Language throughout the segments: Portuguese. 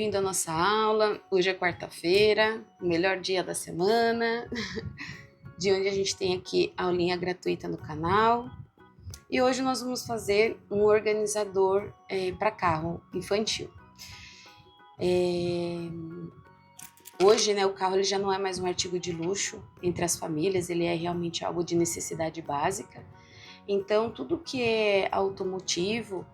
bem-vindo à nossa aula. Hoje é quarta-feira, o melhor dia da semana, de onde a gente tem aqui aulinha gratuita no canal. E hoje nós vamos fazer um organizador para carro infantil. Hoje, né, o carro ele já não é mais um artigo de luxo entre as famílias, ele é realmente algo de necessidade básica. Então, tudo que é automotivo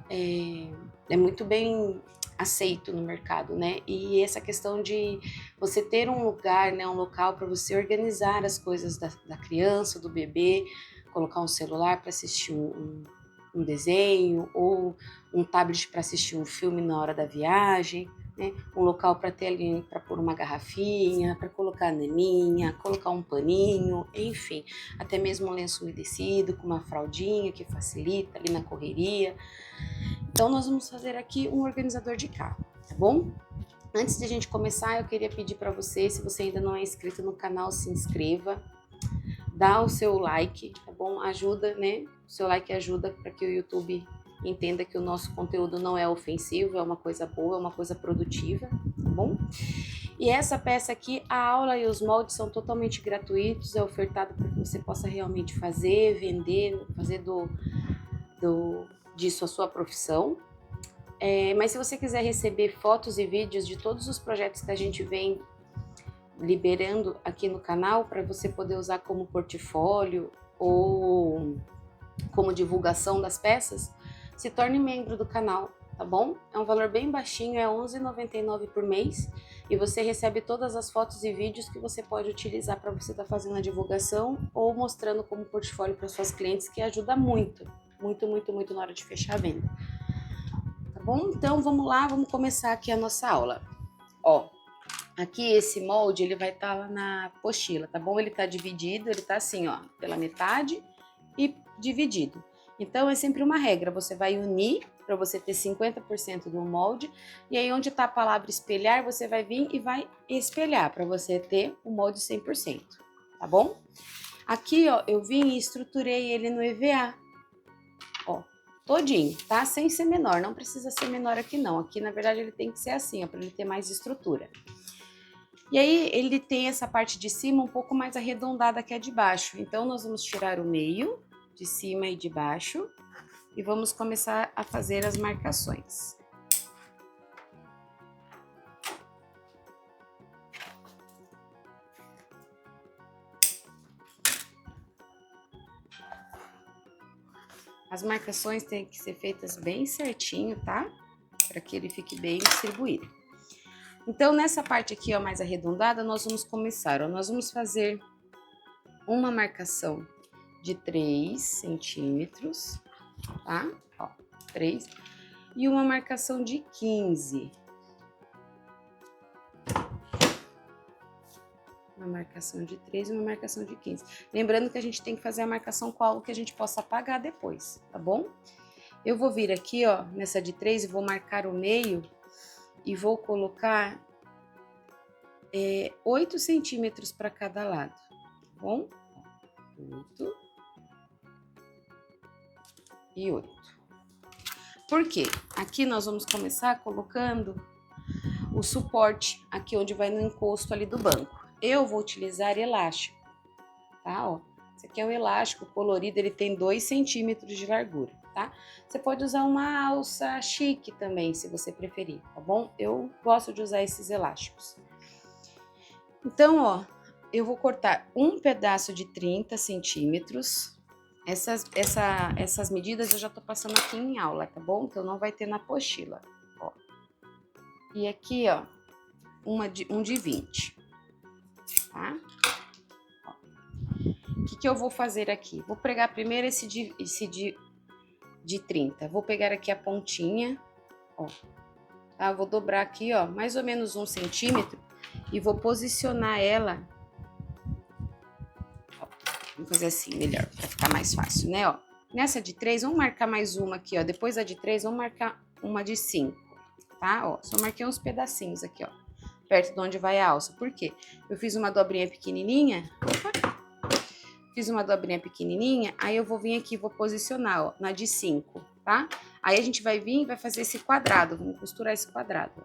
é muito bem aceito no mercado, né? E essa questão de você ter um lugar, né, um local para você organizar as coisas da criança, do bebê, colocar um celular para assistir um desenho ou um tablet para assistir um filme na hora da viagem, né? Um local para ter ali para pôr uma garrafinha, para colocar a naninha, colocar um paninho, enfim, até mesmo um lenço umedecido com uma fraldinha que facilita ali na correria. Então nós vamos fazer aqui um organizador de carro, tá bom? Antes de a gente começar, eu queria pedir para você, se você ainda não é inscrito no canal, se inscreva, dá o seu like, tá bom? Ajuda, né? O seu like ajuda para que o YouTube entenda que o nosso conteúdo não é ofensivo, é uma coisa boa, é uma coisa produtiva, tá bom? E essa peça aqui, a aula e os moldes são totalmente gratuitos, é ofertado para que você possa realmente fazer, vender, fazer disso a sua profissão. Mas se você quiser receber fotos e vídeos de todos os projetos que a gente vem liberando aqui no canal para você poder usar como portfólio ou como divulgação das peças, se torne membro do canal, tá bom? É um valor bem baixinho, é R$ 11,99 por mês e você recebe todas as fotos e vídeos que você pode utilizar para você estar fazendo a divulgação ou mostrando como portfólio para suas clientes, que ajuda muito na hora de fechar a venda. Tá bom? Então vamos lá, vamos começar aqui a nossa aula. Ó, aqui esse molde ele vai estar lá na apostila, tá bom? Ele tá dividido, ele tá assim, ó, pela metade e dividido. Então é sempre uma regra, você vai unir para você ter 50% do molde, e aí onde tá a palavra espelhar, você vai vir e vai espelhar para você ter o molde 100%, tá bom? Aqui, ó, eu vim e estruturei ele no EVA, ó, todinho, tá? Sem ser menor, não precisa ser menor aqui não. Aqui, na verdade, ele tem que ser assim, ó, para ele ter mais estrutura. E aí, ele tem essa parte de cima um pouco mais arredondada que a de baixo. Então, nós vamos tirar o meio, de cima e de baixo, e vamos começar a fazer as marcações. As marcações têm que ser feitas bem certinho, tá? Para que ele fique bem distribuído. Então, nessa parte aqui, ó, mais arredondada, nós vamos começar, ó, nós vamos fazer uma marcação de 3 centímetros, tá? Ó, 3. E uma marcação de 15. Uma marcação de 3 e uma marcação de 15. Lembrando que a gente tem que fazer a marcação com algo que a gente possa apagar depois, tá bom? Eu vou vir aqui, ó, nessa de 3 e vou marcar o meio e vou colocar 8 centímetros para cada lado, tá bom? 8 e 8. Por quê? Aqui nós vamos começar colocando o suporte, aqui onde vai no encosto ali do banco. Eu vou utilizar elástico, tá? Ó, esse aqui é um elástico colorido, ele tem 2 centímetros de largura, tá? Você pode usar uma alça chique também, se você preferir, tá bom? Eu gosto de usar esses elásticos. Então, ó, eu vou cortar um pedaço de 30 centímetros. Essas medidas eu já tô passando aqui em aula, tá bom? Então não vai ter na apostila, ó. E aqui, ó, um de 20, tá? Ó. O que eu vou fazer aqui? Vou pegar primeiro esse de 30. Vou pegar aqui a pontinha, ó. Tá? Vou dobrar aqui, ó, mais ou menos 1 centímetro e vou posicionar ela. Vamos fazer assim, melhor, para ficar mais fácil, né, ó. Nessa de 3, vamos marcar mais uma aqui, ó. Depois da de 3, vamos marcar uma de 5, tá? Ó, só marquei uns pedacinhos aqui, ó, perto de onde vai a alça. Por quê? Eu fiz uma dobrinha pequenininha. Fiz uma dobrinha pequenininha, aí eu vou vir aqui, vou posicionar, ó, na de 5, tá? Aí a gente vai vir e vai fazer esse quadrado, vamos costurar esse quadrado.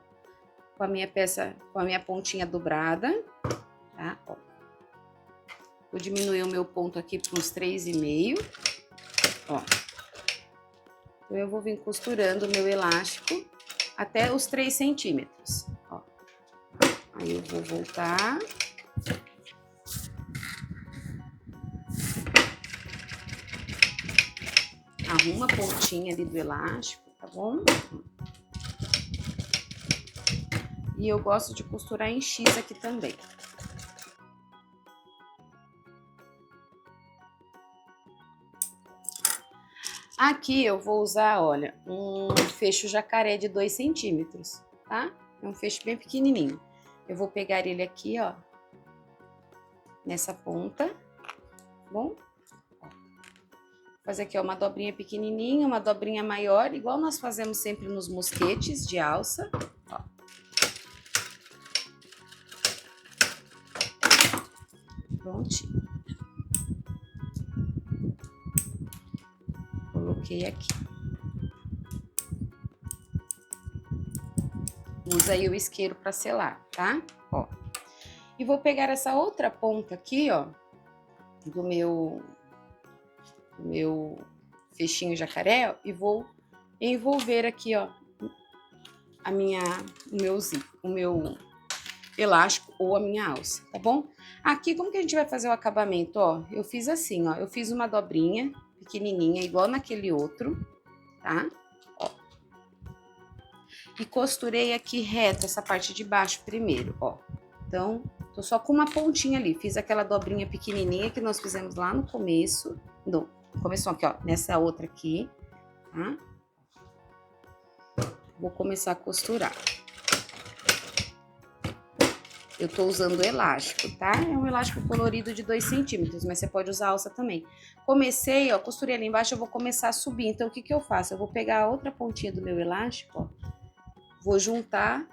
com a minha peça, com a minha pontinha dobrada, tá? Ó. Vou diminuir o meu ponto aqui para uns 3,5, ó. Então, eu vou vir costurando o meu elástico até os 3 centímetros, ó. Aí eu vou voltar. Arruma a pontinha ali do elástico, tá bom? E eu gosto de costurar em X aqui também. Aqui eu vou usar, olha, um fecho jacaré de 2 centímetros, tá? É um fecho bem pequenininho. Eu vou pegar ele aqui, ó, nessa ponta, tá bom? Ó. Vou fazer aqui, ó, uma dobrinha pequenininha, uma dobrinha maior, igual nós fazemos sempre nos mosquetes de alça, ó. Prontinho. Coloquei aqui. Usa aí o isqueiro para selar, tá? Ó. E vou pegar essa outra ponta aqui, ó, do meu fechinho jacaré, ó, e vou envolver aqui, ó, o meu elástico ou a minha alça, tá bom? Aqui, como que a gente vai fazer o acabamento, ó? Eu fiz assim, ó, eu fiz uma dobrinha pequenininha, igual naquele outro, tá? Ó. E costurei aqui reto essa parte de baixo primeiro, ó. Então, tô só com uma pontinha ali, fiz aquela dobrinha pequenininha que nós fizemos lá no começo, começou aqui, ó, nessa outra aqui, tá? Vou começar a costurar. Eu tô usando elástico, tá? É um elástico colorido de 2 centímetros, mas você pode usar alça também. Comecei, ó, costurei ali embaixo, eu vou começar a subir. Então, o que que eu faço? Eu vou pegar a outra pontinha do meu elástico, ó, vou juntar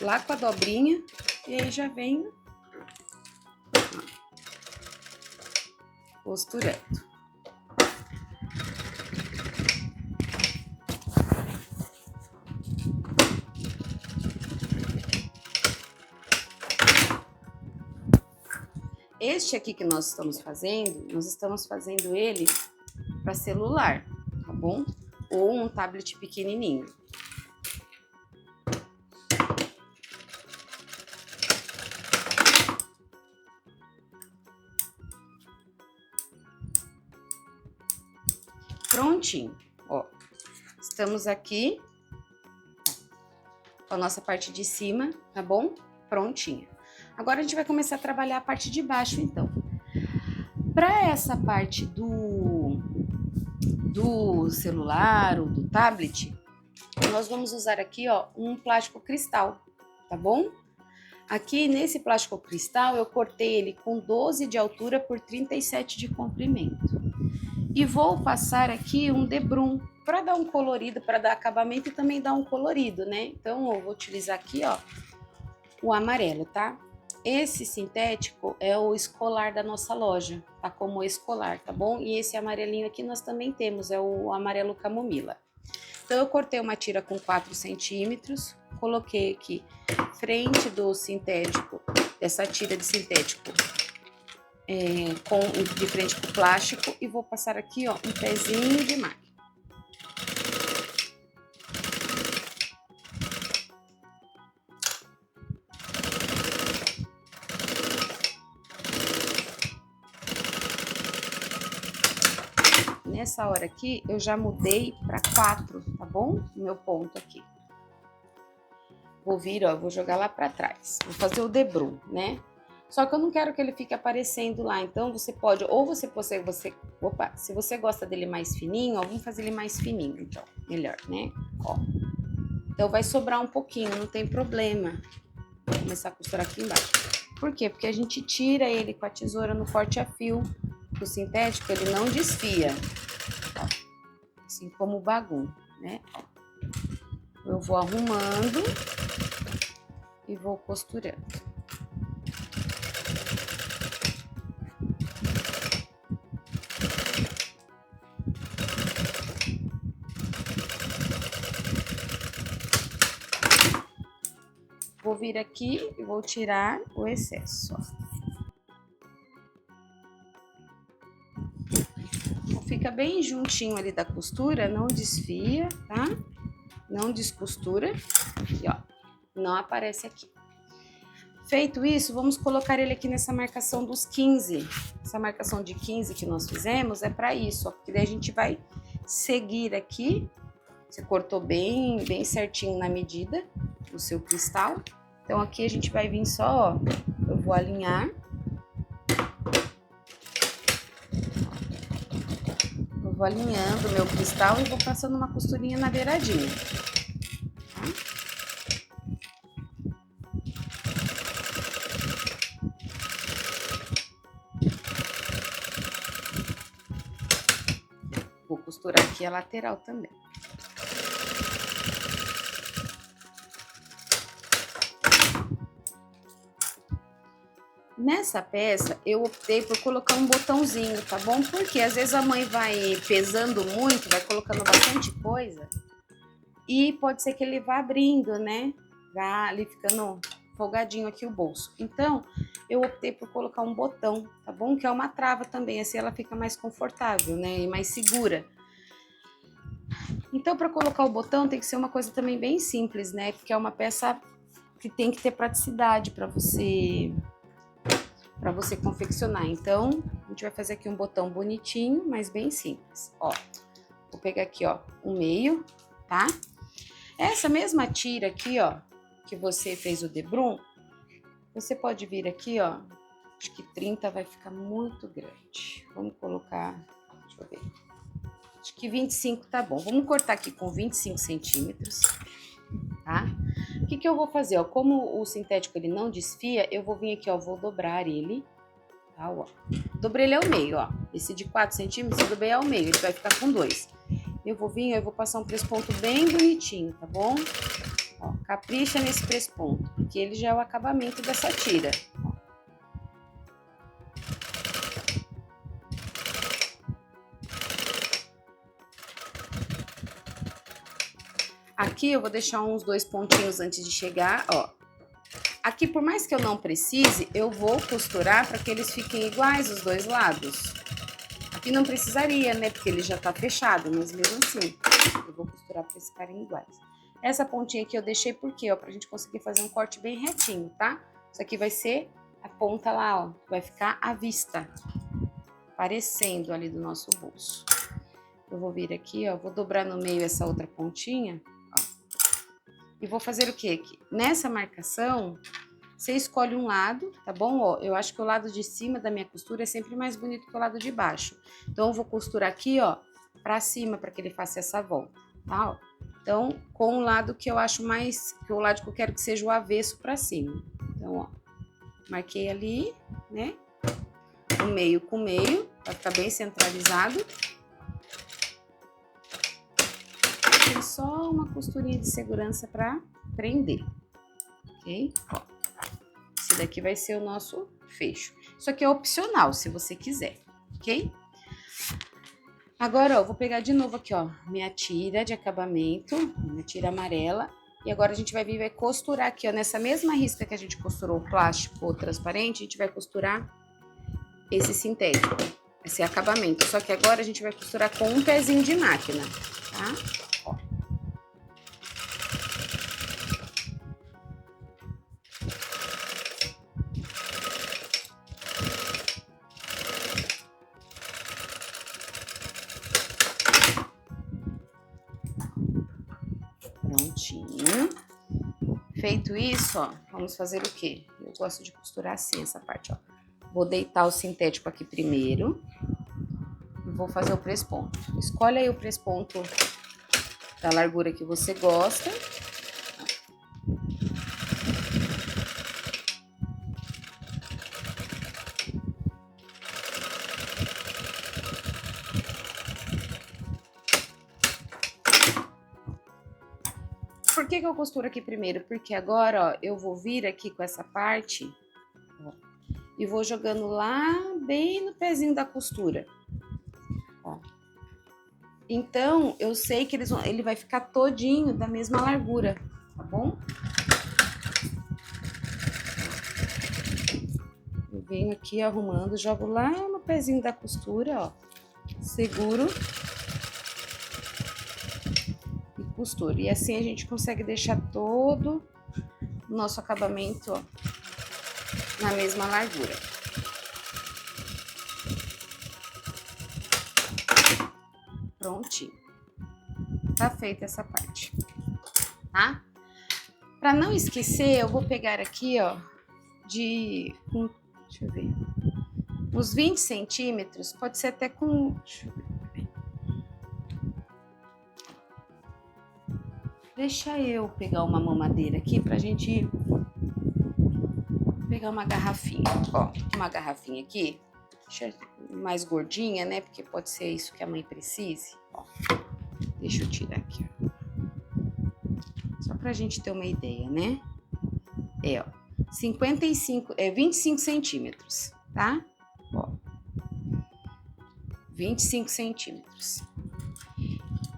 lá com a dobrinha e aí já venho costurando. Este aqui que nós estamos fazendo ele para celular, tá bom? Ou um tablet pequenininho. Prontinho, ó. Estamos aqui com a nossa parte de cima, tá bom? Prontinha. Agora a gente vai começar a trabalhar a parte de baixo, então. Para essa parte do celular ou do tablet, nós vamos usar aqui, ó, um plástico cristal, tá bom? Aqui nesse plástico cristal eu cortei ele com 12 de altura por 37 de comprimento. E vou passar aqui um debrum para dar um colorido, para dar acabamento e também dar um colorido, né? Então eu vou utilizar aqui, ó, o amarelo, tá? Esse sintético é o escolar da nossa loja, tá como escolar, tá bom? E esse amarelinho aqui nós também temos, é o amarelo camomila. Então eu cortei uma tira com 4 centímetros, coloquei aqui frente do sintético, dessa tira de sintético, de frente com o plástico, e vou passar aqui, ó, um pezinho de máquina. Nessa hora aqui, eu já mudei para 4, tá bom? O meu ponto aqui. Vou vir, ó, vou jogar lá para trás. Vou fazer o debrum, né? Só que eu não quero que ele fique aparecendo lá, então você pode, ou se você gosta dele mais fininho, ó, vamos fazer ele mais fininho, então, melhor, né? Ó. Então vai sobrar um pouquinho, não tem problema. Vou começar a costurar aqui embaixo. Por quê? Porque a gente tira ele com a tesoura no corte a fio. O sintético, ele não desfia, ó, assim como o bagum, né? Ó. Eu vou arrumando e vou costurando. vir aqui e vou tirar o excesso, ó. Fica bem juntinho ali da costura, não desfia, tá? Não descostura, e ó, não aparece aqui. Feito isso, vamos colocar ele aqui nessa marcação dos 15. Essa marcação de 15 que nós fizemos é para isso, ó, porque daí a gente vai seguir aqui. Você cortou bem certinho na medida do seu cristal. Então aqui a gente vai vir só, ó, eu vou alinhar. Eu vou alinhando o meu cristal e vou passando uma costurinha na beiradinha. Vou costurar aqui a lateral também. Nessa peça, eu optei por colocar um botãozinho, tá bom? Porque às vezes a mãe vai pesando muito, vai colocando bastante coisa e pode ser que ele vá abrindo, né? Vá ali ficando folgadinho aqui o bolso. Então, eu optei por colocar um botão, tá bom? Que é uma trava também, assim ela fica mais confortável, né? E mais segura. Então, para colocar o botão tem que ser uma coisa também bem simples, né? Porque é uma peça que tem que ter praticidade para você confeccionar. Então, a gente vai fazer aqui um botão bonitinho, mas bem simples. Ó, vou pegar aqui, ó, o meio, tá? Essa mesma tira aqui, ó, que você fez o debrum, você pode vir aqui, ó, acho que 30 vai ficar muito grande. Vamos colocar, deixa eu ver, acho que 25 tá bom. Vamos cortar aqui com 25 centímetros, tá? O que eu vou fazer, ó, como o sintético ele não desfia, eu vou vir aqui, ó, vou dobrar ele, tá, ó. Dobrei ele ao meio, ó. Esse de 4 centímetros eu dobrei ao meio, ele vai ficar com 2. Eu vou vir, eu vou passar um press-ponto bem bonitinho, tá bom? Ó, capricha nesse press-ponto, porque ele já é o acabamento dessa tira, ó. Aqui eu vou deixar uns 2 pontinhos antes de chegar, ó. Aqui, por mais que eu não precise, eu vou costurar para que eles fiquem iguais os dois lados. Aqui não precisaria, né? Porque ele já tá fechado, mas mesmo assim, eu vou costurar para eles ficarem iguais. Essa pontinha aqui eu deixei por quê? Ó, pra gente conseguir fazer um corte bem retinho, tá? Isso aqui vai ser a ponta lá, ó. Vai ficar à vista, aparecendo ali do nosso bolso. Eu vou vir aqui, ó, vou dobrar no meio essa outra pontinha. E vou fazer o quê aqui? Nessa marcação, você escolhe um lado, tá bom? Ó, eu acho que o lado de cima da minha costura é sempre mais bonito que o lado de baixo. Então, eu vou costurar aqui, ó, pra cima, pra que ele faça essa volta, tá? Ó. Então, com o lado que eu acho mais... que o lado que eu quero que seja o avesso pra cima. Então, ó, marquei ali, né? O meio com o meio, vai ficar bem centralizado. Só uma costurinha de segurança para prender, ok? Ó, esse daqui vai ser o nosso fecho. Isso aqui é opcional, se você quiser, ok? Agora, ó, vou pegar de novo aqui, ó, minha tira de acabamento, minha tira amarela. E agora a gente vai vir e vai costurar aqui, ó, nessa mesma risca que a gente costurou o plástico transparente, a gente vai costurar esse sintético, esse acabamento. Só que agora a gente vai costurar com um pezinho de máquina, tá? Prontinho. Feito isso, ó, vamos fazer o quê? Eu gosto de costurar assim essa parte, ó. Vou deitar o sintético aqui primeiro e vou fazer o press-ponto. Escolhe aí o press-ponto da largura que você gosta. Por que eu costuro aqui primeiro? Porque agora, ó, eu vou vir aqui com essa parte, ó, e vou jogando lá bem no pezinho da costura, ó. Então, eu sei que ele vai ficar todinho da mesma largura, tá bom? venho aqui arrumando, jogo lá no pezinho da costura, ó. Seguro. E costuro. E assim a gente consegue deixar todo o nosso acabamento, ó, na mesma largura. Prontinho. Tá feita essa parte, tá? Pra não esquecer, eu vou pegar aqui, ó, deixa eu ver, uns 20 centímetros, pode ser até com, deixa eu ver. Deixa eu pegar uma mamadeira aqui pra gente pegar uma garrafinha, ó, uma garrafinha aqui, mais gordinha, né, porque pode ser isso que a mãe precise, ó. Deixa eu tirar aqui, ó. Só pra gente ter uma ideia, né? Ó, 25 centímetros, tá? Ó, 25 centímetros.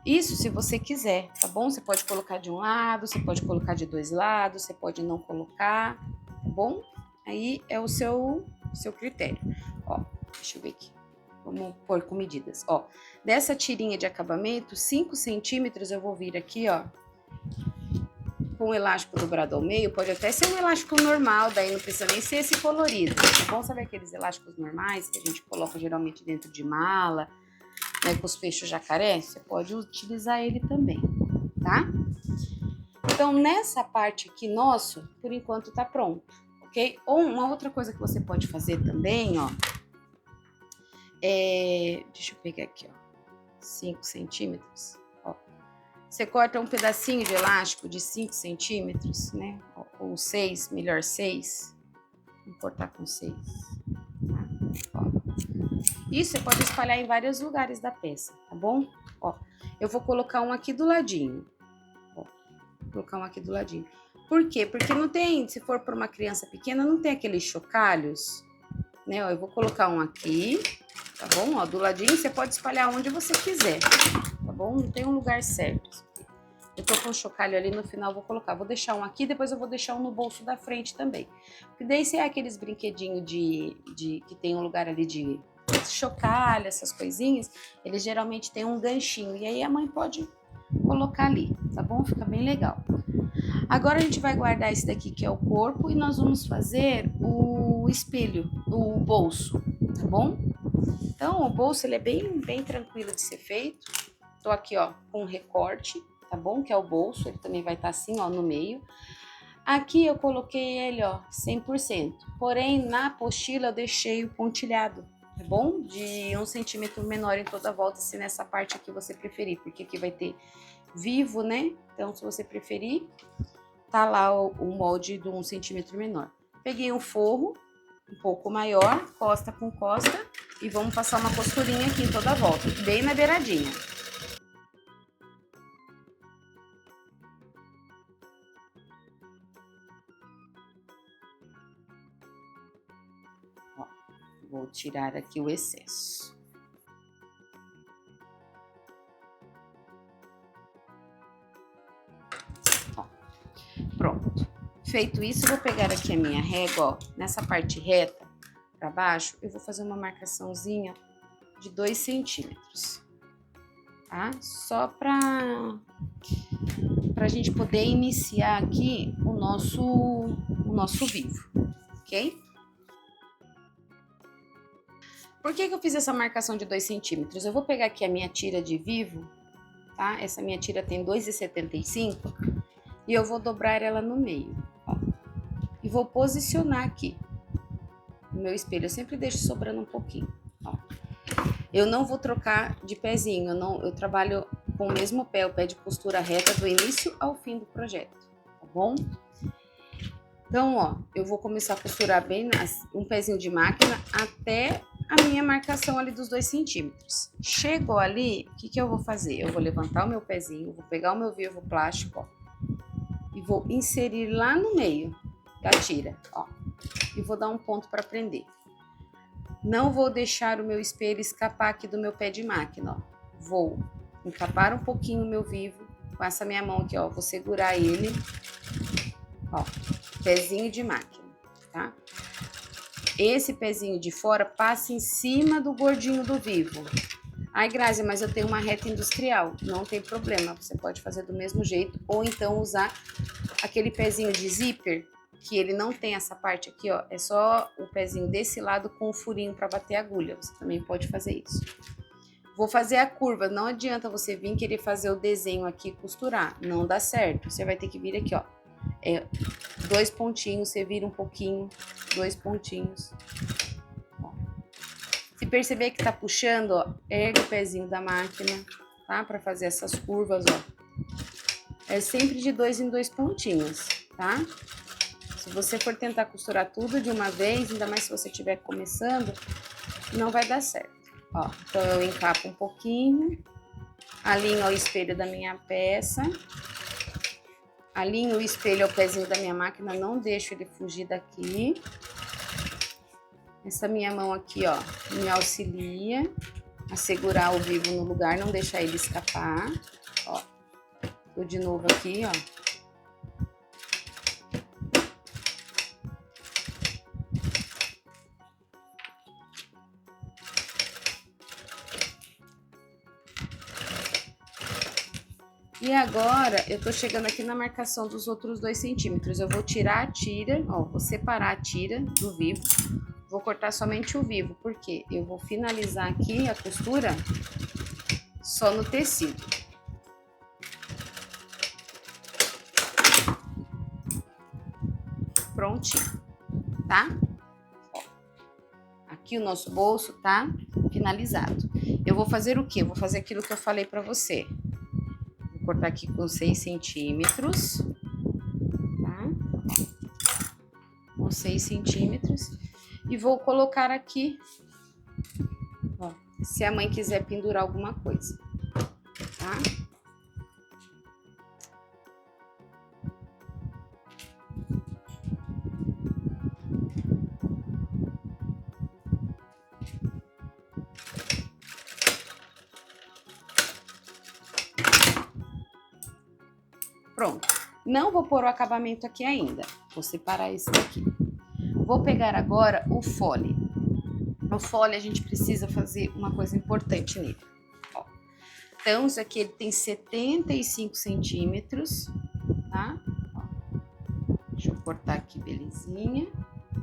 Isso se você quiser, tá bom? Você pode colocar de um lado, você pode colocar de dois lados, você pode não colocar, tá bom? Aí é o seu critério. Ó, deixa eu ver aqui. Vamos pôr com medidas. Ó, dessa tirinha de acabamento, 5 centímetros eu vou vir aqui, ó, com o elástico dobrado ao meio. Pode até ser um elástico normal, daí não precisa nem ser esse colorido. É bom saber aqueles elásticos normais que a gente coloca geralmente dentro de mala, né, com os fechos jacaré, você pode utilizar ele também, tá? Então, nessa parte aqui nosso, por enquanto tá pronto, ok? Ou uma outra coisa que você pode fazer também, ó, deixa eu pegar aqui, ó, 5 centímetros, ó. Você corta um pedacinho de elástico de 5 centímetros, né? Ou 6, melhor 6. Vou cortar com 6, tá? Ó. Isso você pode espalhar em vários lugares da peça, tá bom? Ó, eu vou colocar um aqui do ladinho. Ó, vou colocar um aqui do ladinho. Por quê? Porque não tem, se for para uma criança pequena, não tem aqueles chocalhos, né? Ó, eu vou colocar um aqui, tá bom? Ó, do ladinho você pode espalhar onde você quiser, tá bom? Não tem um lugar certo. Eu tô com o chocalho ali, no final vou colocar. Vou deixar um aqui, depois eu vou deixar um no bolso da frente também. Porque daí se é aqueles brinquedinhos que tem um lugar ali de chocalho, essas coisinhas, eles geralmente têm um ganchinho. E aí a mãe pode colocar ali, tá bom? Fica bem legal. Agora a gente vai guardar esse daqui que é o corpo e nós vamos fazer o espelho, o bolso, tá bom? Então o bolso ele é bem tranquilo de ser feito. Tô aqui, ó, com um recorte, tá bom? Que é o bolso, ele também vai estar assim, ó, no meio. Aqui eu coloquei ele, ó, 100%. Porém, na apostila eu deixei o pontilhado, tá bom? De 1 centímetro menor em toda a volta, se nessa parte aqui você preferir. Porque aqui vai ter vivo, né? Então, se você preferir, tá lá o molde de 1 centímetro menor. Peguei um forro um pouco maior, costa com costa, e vamos passar uma costurinha aqui em toda a volta, bem na beiradinha. Ó, vou tirar aqui o excesso. Ó, pronto. Feito isso, eu vou pegar aqui a minha régua, ó, nessa parte reta para baixo, eu vou fazer uma marcaçãozinha de 2 centímetros, tá? Só para a gente poder iniciar aqui o nosso vivo, ok? Por que eu fiz essa marcação de 2 centímetros? Eu vou pegar aqui a minha tira de vivo, tá? Essa minha tira tem 2,75 e eu vou dobrar ela no meio, ó. E vou posicionar aqui no meu espelho. Eu sempre deixo sobrando um pouquinho, ó. Eu não vou trocar de pezinho, eu trabalho com o mesmo pé, o pé de costura reta do início ao fim do projeto, tá bom? Então, ó, eu vou começar a costurar bem um pezinho de máquina até a minha marcação ali dos 2 centímetros. Chegou ali, o que eu vou fazer? Eu vou levantar o meu pezinho, vou pegar o meu vivo plástico, ó, e vou inserir lá no meio da tira, ó, e vou dar um ponto para prender. Não vou deixar o meu espelho escapar aqui do meu pé de máquina, ó. Vou encapar um pouquinho o meu vivo com essa minha mão aqui, ó, vou segurar ele, ó, pezinho de máquina, tá? esse pezinho de fora passa em cima do gordinho do vivo. Ai, Grazi, mas eu tenho uma reta industrial. Não tem problema, você pode fazer do mesmo jeito, ou então usar aquele pezinho de zíper, que ele não tem essa parte aqui, ó, é só o pezinho desse lado com o furinho para bater a agulha. Você também pode fazer isso. Vou fazer a curva, não adianta você vir querer fazer o desenho aqui e costurar, não dá certo. Você vai ter que vir aqui, ó, 2 pontinhos, você vira um pouquinho, 2 pontinhos. Ó. Se perceber que tá puxando, ó, ergue o pezinho da máquina, tá? Para fazer essas curvas, ó. É sempre de 2 em 2 pontinhos, tá? Se você for tentar costurar tudo de uma vez, ainda mais se você estiver começando, não vai dar certo. Ó, então eu encapo um pouquinho, alinho o espelho da minha peça, alinho o espelho ao pezinho da minha máquina, não deixo ele fugir daqui. Essa minha mão aqui, ó, me auxilia a segurar o vivo no lugar, não deixar ele escapar. Ó, tô de novo aqui, ó. E agora, eu tô chegando aqui na marcação dos outros 2 centímetros. Eu vou tirar a tira, ó, vou separar a tira do vivo. Vou cortar somente o vivo, porque eu vou finalizar aqui a costura só no tecido. Prontinho, tá? Ó, aqui o nosso bolso tá finalizado. Eu vou fazer o quê? Eu vou fazer aquilo que eu falei pra você. Cortar aqui com 6 centímetros, tá? Com 6 centímetros. E vou colocar aqui, ó, se a mãe quiser pendurar alguma coisa, tá? Pronto. Não vou pôr o acabamento aqui ainda. Vou separar esse daqui. Vou pegar agora o fole. O fole a gente precisa fazer uma coisa importante nele. Ó. Então, isso aqui ele tem 75 centímetros, tá? Ó. Deixa eu cortar aqui, belezinha.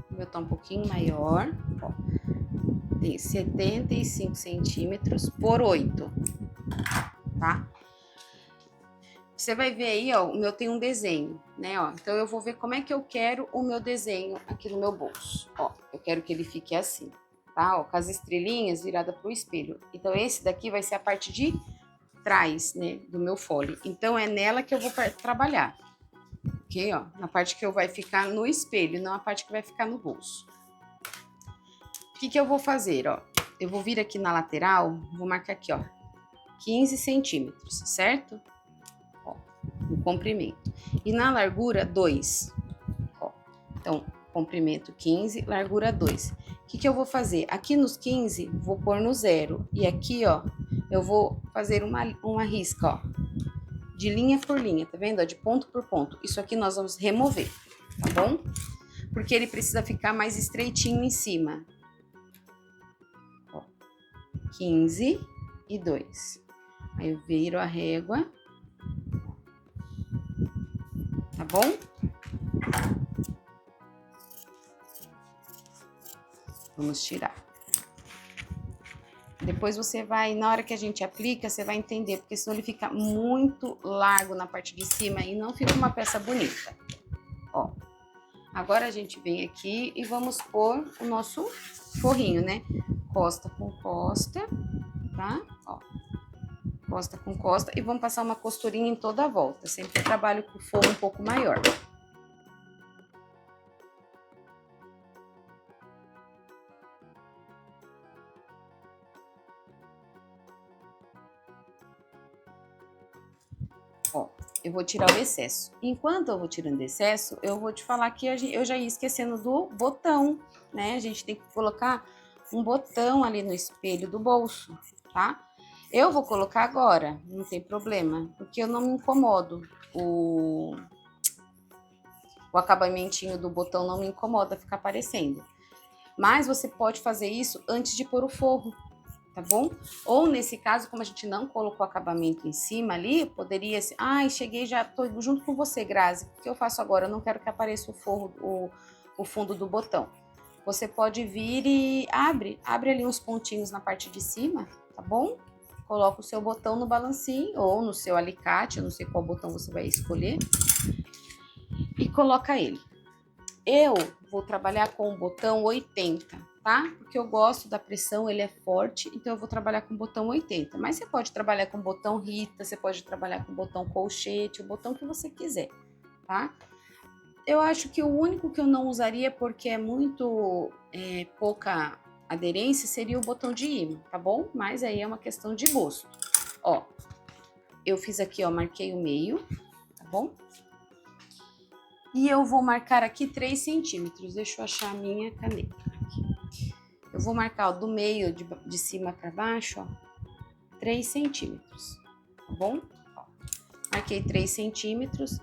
O meu tá um pouquinho maior. Ó. Tem 75 centímetros por 8, tá? Você vai ver aí, ó, o meu tem um desenho, né, ó. Então, eu vou ver como é que eu quero o meu desenho aqui no meu bolso. Ó, eu quero que ele fique assim, tá? Ó, com as estrelinhas viradas pro espelho. Então, esse daqui vai ser a parte de trás, né, do meu fole. Então, é nela que eu vou trabalhar, ok? Ó, na parte que eu vai ficar no espelho, não a parte que vai ficar no bolso. O que que eu vou fazer, ó? Eu vou vir aqui na lateral, vou marcar aqui, ó, 15 centímetros, certo? No comprimento. E na largura, 2. Ó, então, comprimento 15, largura 2. O que que eu vou fazer? Aqui nos 15, vou pôr no 0. E aqui, ó, eu vou fazer uma risca, ó, de linha por linha, tá vendo? Ó, de ponto por ponto. Isso aqui nós vamos remover, tá bom? Porque ele precisa ficar mais estreitinho em cima. Ó, 15 e 2. Aí eu viro a régua. Tá bom? Vamos tirar. Depois você vai, na hora que a gente aplica, você vai entender, porque senão ele fica muito largo na parte de cima e não fica uma peça bonita. Ó, agora a gente vem aqui e vamos pôr o nosso forrinho, né? Costa com costa, tá? Ó, costa com costa e vamos passar uma costurinha em toda a volta. Sempre trabalho com forro um pouco maior. Ó, eu vou tirar o excesso. Enquanto eu vou tirando o excesso, eu vou te falar que eu já ia esquecendo do botão, né? A gente tem que colocar um botão ali no espelho do bolso, tá? Eu vou colocar agora, não tem problema, porque eu não me incomodo. O acabamentinho do botão não me incomoda ficar aparecendo. Mas você pode fazer isso antes de pôr o forro, tá bom? Ou nesse caso, como a gente não colocou acabamento em cima ali, poderia ser, ai, cheguei, já tô junto com você, Grazi, o que eu faço agora? Eu não quero que apareça o forro, o fundo do botão. Você pode vir e abre ali uns pontinhos na parte de cima, tá bom? Coloca o seu botão no balancinho ou no seu alicate, eu não sei qual botão você vai escolher, e coloca ele. Eu vou trabalhar com o botão 80, tá? Porque eu gosto da pressão, ele é forte, então eu vou trabalhar com o botão 80. Mas você pode trabalhar com o botão Rita, você pode trabalhar com o botão colchete, o botão que você quiser, tá? Eu acho que o único que eu não usaria, porque é muito pouca aderência, seria o botão de ímã, tá bom? Mas aí é uma questão de gosto. Ó, eu fiz aqui, ó, marquei o meio, tá bom? E eu vou marcar aqui 3 centímetros. Deixa eu achar a minha caneta aqui. Eu vou marcar, ó, do meio de cima para baixo, ó, 3 centímetros, tá bom? Ó, marquei 3 centímetros.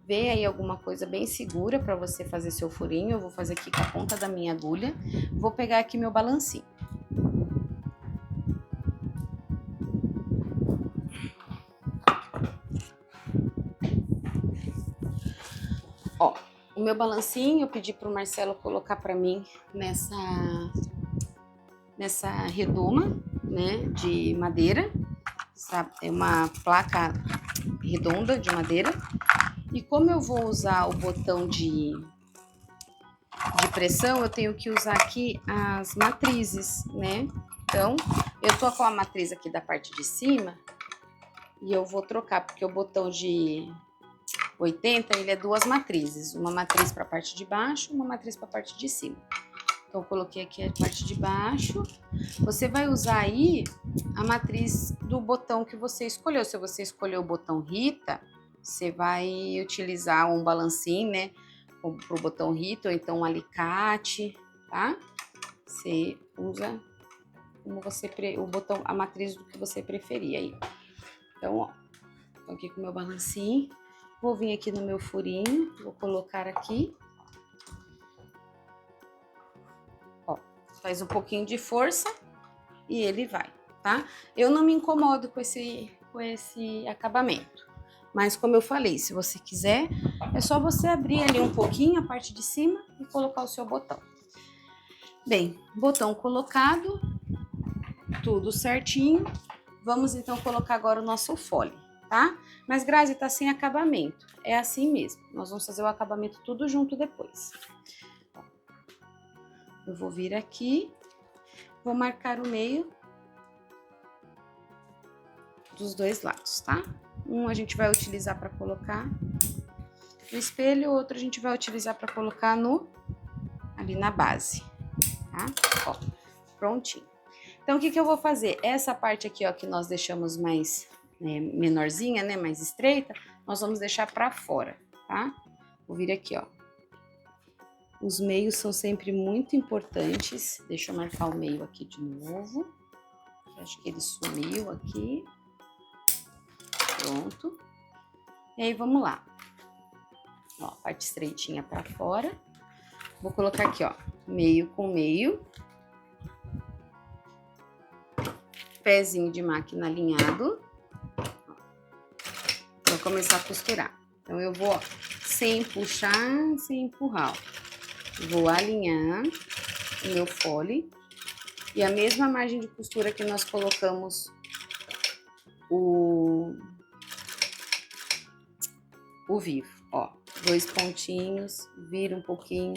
Vê aí alguma coisa bem segura para você fazer seu furinho. Eu vou fazer aqui com a ponta da minha agulha. Vou pegar aqui meu balancinho. Ó, o meu balancinho eu pedi pro Marcelo colocar para mim nessa redoma, né, de madeira. É uma placa redonda de madeira. E como eu vou usar o botão de pressão, eu tenho que usar aqui as matrizes, né? Então, eu tô com a matriz aqui da parte de cima e eu vou trocar, porque o botão de 80, ele é 2 matrizes. Uma matriz para a parte de baixo, uma matriz para a parte de cima. Então, eu coloquei aqui a parte de baixo. Você vai usar aí a matriz do botão que você escolheu. Se você escolheu o botão Rita, você vai utilizar um balancinho, né? Pro botão Rita, ou então um alicate, tá? Você usa como o botão, a matriz do que você preferir aí. Então, ó, tô aqui com o meu balancinho. Vou vir aqui no meu furinho, vou colocar aqui. Ó, faz um pouquinho de força e ele vai, tá? Eu não me incomodo com esse acabamento. Mas como eu falei, se você quiser, é só você abrir ali um pouquinho a parte de cima e colocar o seu botão. Bem, botão colocado, tudo certinho. Vamos então colocar agora o nosso fole, tá? Mas, Grazi, tá sem acabamento. É assim mesmo. Nós vamos fazer o acabamento tudo junto depois. Eu vou vir aqui, vou marcar o meio dos dois lados, tá? Um a gente vai utilizar para colocar no espelho, o outro a gente vai utilizar para colocar ali na base, tá? Ó, prontinho. Então, o que eu vou fazer? Essa parte aqui, ó, que nós deixamos mais menorzinha, né, mais estreita, nós vamos deixar para fora, tá? Vou vir aqui, ó. Os meios são sempre muito importantes. Deixa eu marcar o meio aqui de novo. Acho que ele sumiu aqui. Pronto. E aí, vamos lá. Ó, a parte estreitinha para fora. Vou colocar aqui, ó, meio com meio. Pezinho de máquina alinhado. Vou começar a costurar. Então, eu vou, ó, sem puxar, sem empurrar, ó. Vou alinhar o meu fole. E a mesma margem de costura que nós colocamos o vivo, ó. 2 pontinhos, vira um pouquinho.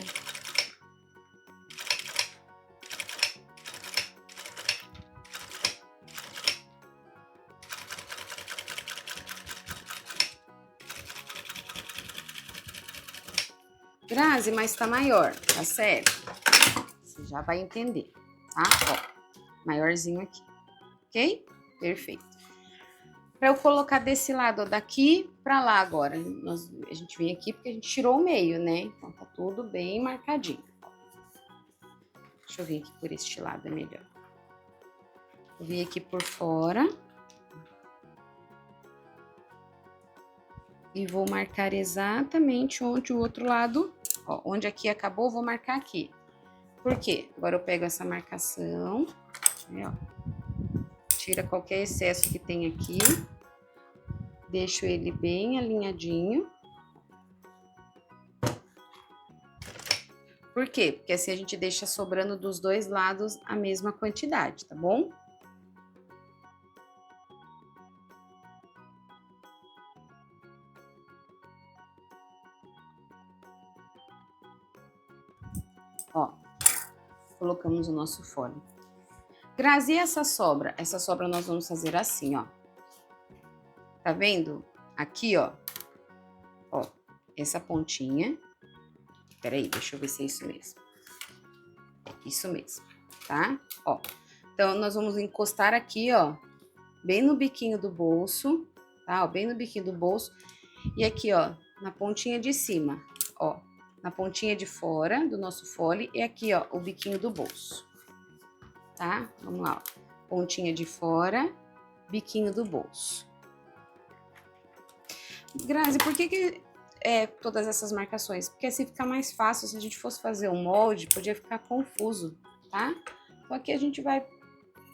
Grazi, mas tá maior, tá certo? Você já vai entender, tá? Ó, maiorzinho aqui, ok? Perfeito. Para eu colocar desse lado, ó, daqui pra lá agora, a gente vem aqui porque a gente tirou o meio, né? Então tá tudo bem marcadinho. Deixa eu vir aqui por este lado, é melhor. Vou vir aqui por fora. E vou marcar exatamente onde o outro lado, ó, onde aqui acabou, vou marcar aqui. Por quê? Agora eu pego essa marcação, né, ó, tira qualquer excesso que tem aqui, deixo ele bem alinhadinho. Por quê? Porque assim a gente deixa sobrando dos dois lados a mesma quantidade, tá bom? Ó, colocamos o nosso fole. Grazi, e essa sobra? Essa sobra nós vamos fazer assim, ó. Tá vendo? Aqui, ó. Ó, essa pontinha. Peraí, deixa eu ver se é isso mesmo. Isso mesmo, tá? Ó, então nós vamos encostar aqui, ó, bem no biquinho do bolso, tá? Ó, bem no biquinho do bolso. E aqui, ó, na pontinha de cima, ó, na pontinha de fora do nosso fole e aqui, ó, o biquinho do bolso, tá? Vamos lá, ó. Pontinha de fora, biquinho do bolso. Grazi, por que todas essas marcações? Porque assim fica mais fácil. Se a gente fosse fazer um molde, podia ficar confuso, tá? Então aqui a gente vai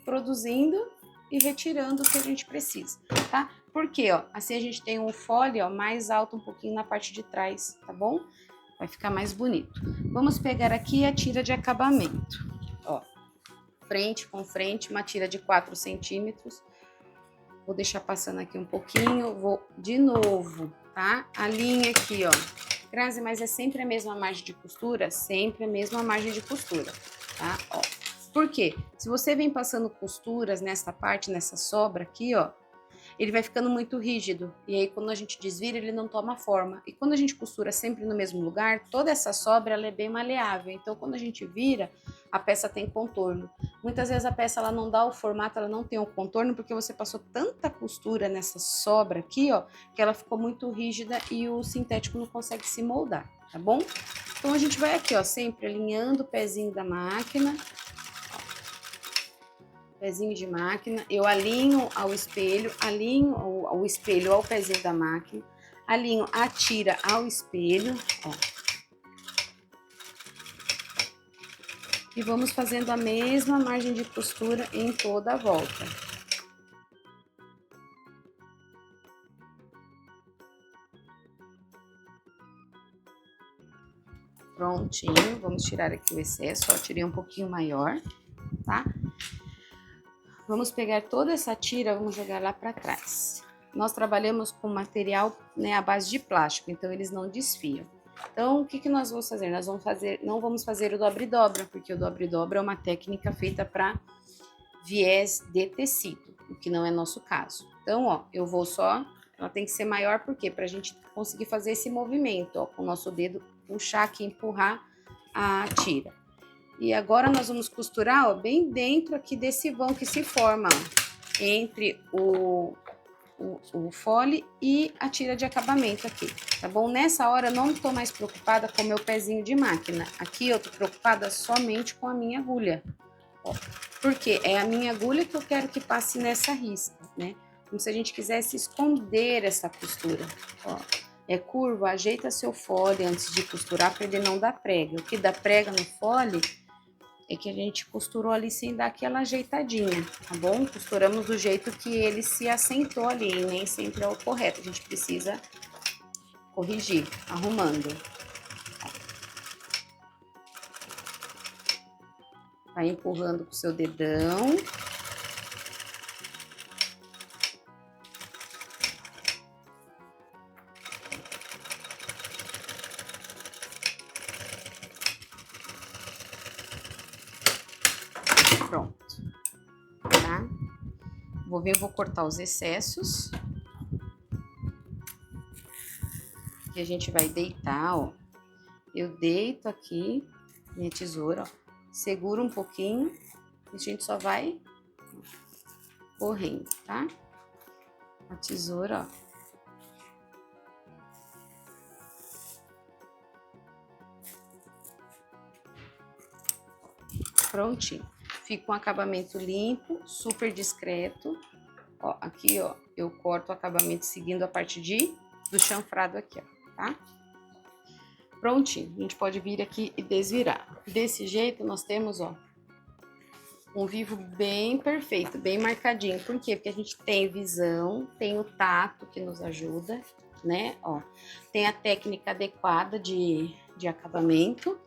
produzindo e retirando o que a gente precisa, tá? Porque, ó, assim a gente tem um fole, ó, mais alto um pouquinho na parte de trás, tá bom? Vai ficar mais bonito. Vamos pegar aqui a tira de acabamento, ó, frente com frente, uma tira de 4 centímetros. Vou deixar passando aqui um pouquinho, vou de novo, tá? A linha aqui, ó. Grazi, mas é sempre a mesma margem de costura? Sempre a mesma margem de costura, tá? Ó. Por quê? Se você vem passando costuras nessa parte, nessa sobra aqui, ó, ele vai ficando muito rígido. E aí, quando a gente desvira, ele não toma forma. E quando a gente costura sempre no mesmo lugar, toda essa sobra, ela é bem maleável. Então, quando a gente vira, a peça tem contorno. Muitas vezes a peça, ela não dá o formato, ela não tem o contorno, porque você passou tanta costura nessa sobra aqui, ó, que ela ficou muito rígida e o sintético não consegue se moldar, tá bom? Então, a gente vai aqui, ó, sempre alinhando o pezinho da máquina. Pezinho de máquina, eu alinho ao espelho, alinho o espelho ao pezinho da máquina, alinho a tira ao espelho, ó. E vamos fazendo a mesma margem de costura em toda a volta. Prontinho, vamos tirar aqui o excesso, ó, tirei um pouquinho maior, tá? Vamos pegar toda essa tira, vamos jogar lá para trás. Nós trabalhamos com material, né, à base de plástico, então eles não desfiam. Então, o que nós vamos fazer? Nós vamos fazer, não vamos fazer o dobra e dobra, porque o dobra e dobra é uma técnica feita para viés de tecido, o que não é nosso caso. Então, ó, eu vou só, ela tem que ser maior, por quê? Pra gente conseguir fazer esse movimento, ó, com o nosso dedo, puxar aqui, empurrar a tira. E agora nós vamos costurar, ó, bem dentro aqui desse vão que se forma, ó, entre o fole e a tira de acabamento aqui, tá bom? Nessa hora eu não tô mais preocupada com o meu pezinho de máquina. Aqui eu tô preocupada somente com a minha agulha, ó. Porque é a minha agulha que eu quero que passe nessa risca, né? Como se a gente quisesse esconder essa costura, ó. É curva, ajeita seu fole antes de costurar para ele não dar prega. O que dá prega no fole é que a gente costurou ali sem dar aquela ajeitadinha, tá bom? Costuramos do jeito que ele se assentou ali, e nem sempre é o correto. A gente precisa corrigir, arrumando. Vai empurrando com o seu dedão. Pronto, tá? Vou cortar os excessos. Que a gente vai deitar, ó. Eu deito aqui, minha tesoura, ó. Seguro um pouquinho e a gente só vai correndo, tá? A tesoura, ó. Prontinho. Fica um acabamento limpo, super discreto. Ó, aqui, ó, eu corto o acabamento seguindo a parte do chanfrado aqui, ó, tá? Prontinho. A gente pode vir aqui e desvirar. Desse jeito, nós temos, ó, um vivo bem perfeito, bem marcadinho. Por quê? Porque a gente tem visão, tem o tato que nos ajuda, né? Ó, tem a técnica adequada de acabamento,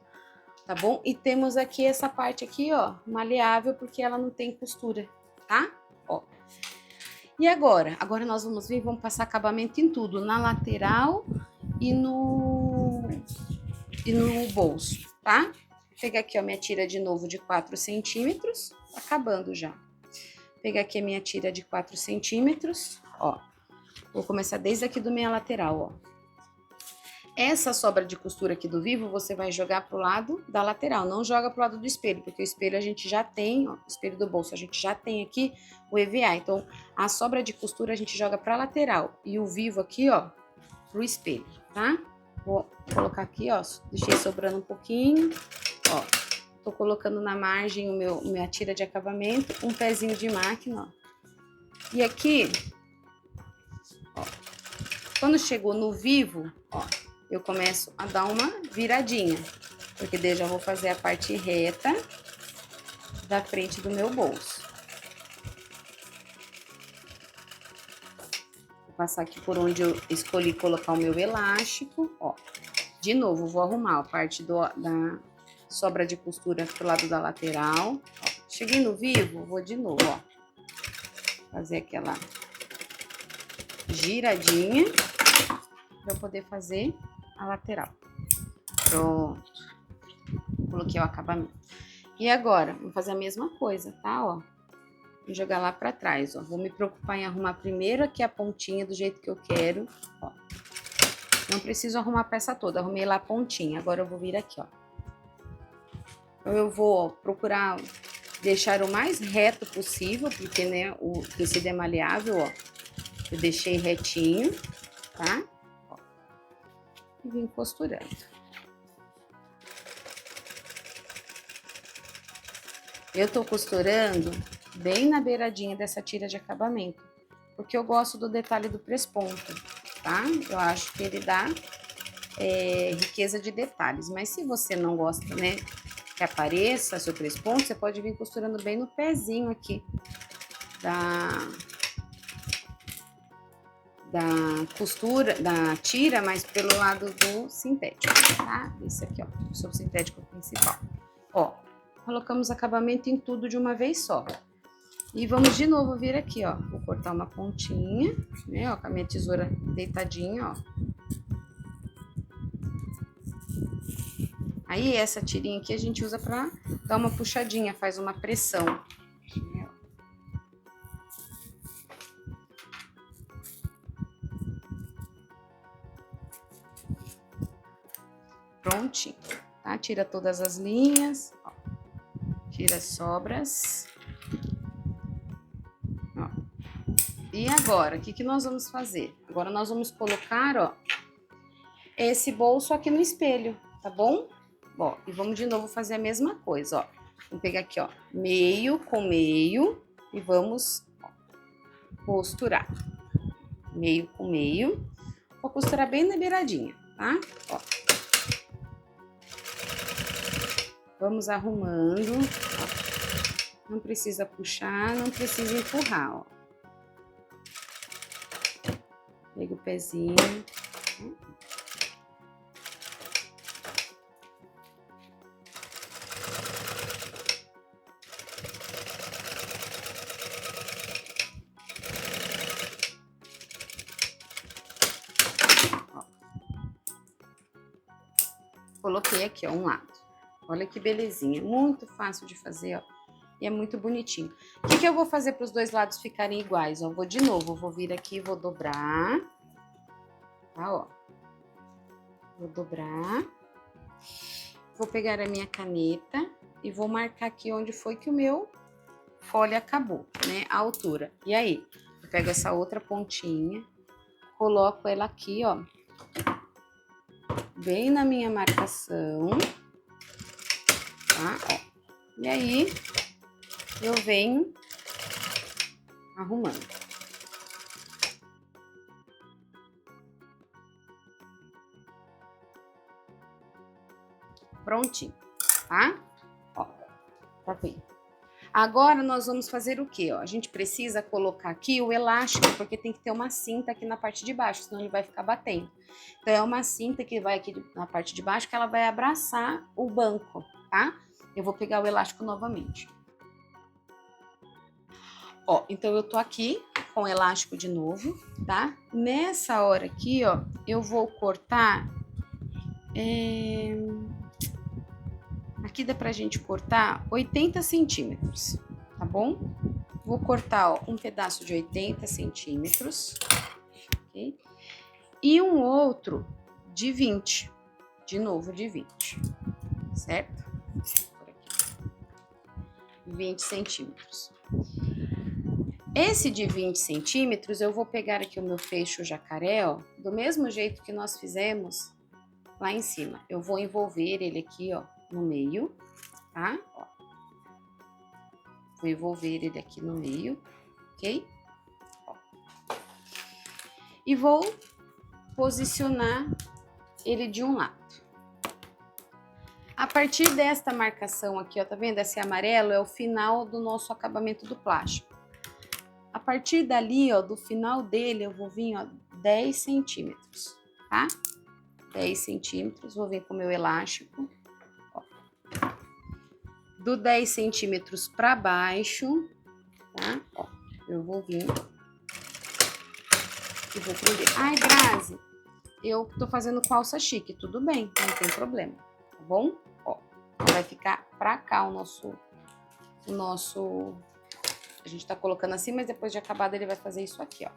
tá bom? E temos aqui essa parte aqui, ó, maleável, porque ela não tem costura, tá? Ó. E agora? Agora nós vamos vir, vamos passar acabamento em tudo, na lateral e no bolso, tá? Vou pegar aqui, ó, minha tira de novo de 4 centímetros, tá acabando já. Vou pegar aqui a minha tira de 4 centímetros, ó. Vou começar desde aqui do minha lateral, ó. Essa sobra de costura aqui do vivo, você vai jogar pro lado da lateral, não joga pro lado do espelho, porque o espelho a gente já tem, ó, o espelho do bolso a gente já tem aqui o EVA, então a sobra de costura a gente joga pra lateral e o vivo aqui, ó, pro espelho, tá? Vou colocar aqui, ó, deixei sobrando um pouquinho, ó, tô colocando na margem minha tira de acabamento, um pezinho de máquina, ó. E aqui, ó, quando chegou no vivo, ó, eu começo a dar uma viradinha, porque daí eu já vou fazer a parte reta da frente do meu bolso. Vou passar aqui por onde eu escolhi colocar o meu elástico, ó. De novo, vou arrumar a parte da sobra de costura pro lado da lateral. Ó. Cheguei no vivo, vou de novo, ó. Fazer aquela giradinha para eu poder fazer a lateral. Pronto. Coloquei o acabamento. E agora, vou fazer a mesma coisa, tá? Ó. Vou jogar lá pra trás, ó. Vou me preocupar em arrumar primeiro aqui a pontinha do jeito que eu quero, ó. Não preciso arrumar a peça toda, arrumei lá a pontinha. Agora eu vou vir aqui, ó. Então eu vou, ó, procurar deixar o mais reto possível, porque, né, o tecido é maleável, ó. Eu deixei retinho, tá? Ó. E vim costurando. Eu tô costurando bem na beiradinha dessa tira de acabamento, porque eu gosto do detalhe do presponto, tá? Eu acho que ele dá riqueza de detalhes, mas se você não gosta, né, que apareça seu presponto, você pode vir costurando bem no pezinho aqui da costura, da tira, mas pelo lado do sintético, tá? Esse aqui, ó, o seu sintético principal. Ó, colocamos acabamento em tudo de uma vez só. E vamos de novo vir aqui, ó. Vou cortar uma pontinha, né, ó, com a minha tesoura deitadinha, ó. Aí, essa tirinha aqui a gente usa pra dar uma puxadinha, faz uma pressão. Prontinho, tá? Tira todas as linhas, ó. Tira as sobras. Ó. E agora, o que nós vamos fazer? Agora nós vamos colocar, ó, esse bolso aqui no espelho, tá bom? Ó, e vamos de novo fazer a mesma coisa, ó. Vamos pegar aqui, ó, meio com meio e vamos, ó, costurar. Meio com meio. Vou costurar bem na beiradinha, tá? Ó. Vamos arrumando, ó. Não precisa puxar, não precisa empurrar, ó. Pega o pezinho. Ó. Coloquei aqui, ó, um lado. Olha que belezinha, muito fácil de fazer, ó. E é muito bonitinho. O que eu vou fazer para os dois lados ficarem iguais? Ó, vou de novo, vou vir aqui, vou dobrar. Tá, ó. Vou dobrar. Vou pegar a minha caneta e vou marcar aqui onde foi que o meu folha acabou, né? A altura. E aí, eu pego essa outra pontinha, coloco ela aqui, ó. Bem na minha marcação. Tá, ó. E aí, eu venho arrumando. Prontinho. tá? Ó, tá feito. Agora, nós vamos fazer o quê? Ó, a gente precisa colocar aqui o elástico, porque tem que ter uma cinta aqui na parte de baixo, senão ele vai ficar batendo. Então, é uma cinta que vai aqui na parte de baixo, que ela vai abraçar o banco, tá? Eu vou pegar o elástico novamente. Ó, então eu tô aqui com o elástico de novo, tá? Nessa hora aqui, ó, eu vou cortar... Aqui dá pra gente cortar 80 centímetros, tá bom? Vou cortar, ó, um pedaço de 80 centímetros, ok? E um outro de 20, de novo de 20, certo? Por aqui. 20 centímetros. Esse de 20 centímetros, eu vou pegar aqui o meu fecho jacaré, ó, do mesmo jeito que nós fizemos lá em cima. Eu vou envolver ele aqui, ó, no meio, tá? Ó. Vou envolver ele aqui no meio, ok? Ó. E vou posicionar ele de um lado. A partir desta marcação aqui, ó, tá vendo? Esse amarelo é o final do nosso acabamento do plástico. A partir dali, ó, do final dele, eu vou vir, ó, 10 centímetros, tá? 10 centímetros, vou vir com o meu elástico. Do 10 centímetros para baixo, tá? Ó, eu vou vir e vou prender. Ai, Grazi, eu tô fazendo com alça chique, tudo bem, não tem problema, tá bom? Ó, vai ficar pra cá o nosso... A gente tá colocando assim, mas depois de acabado ele vai fazer isso aqui, ó,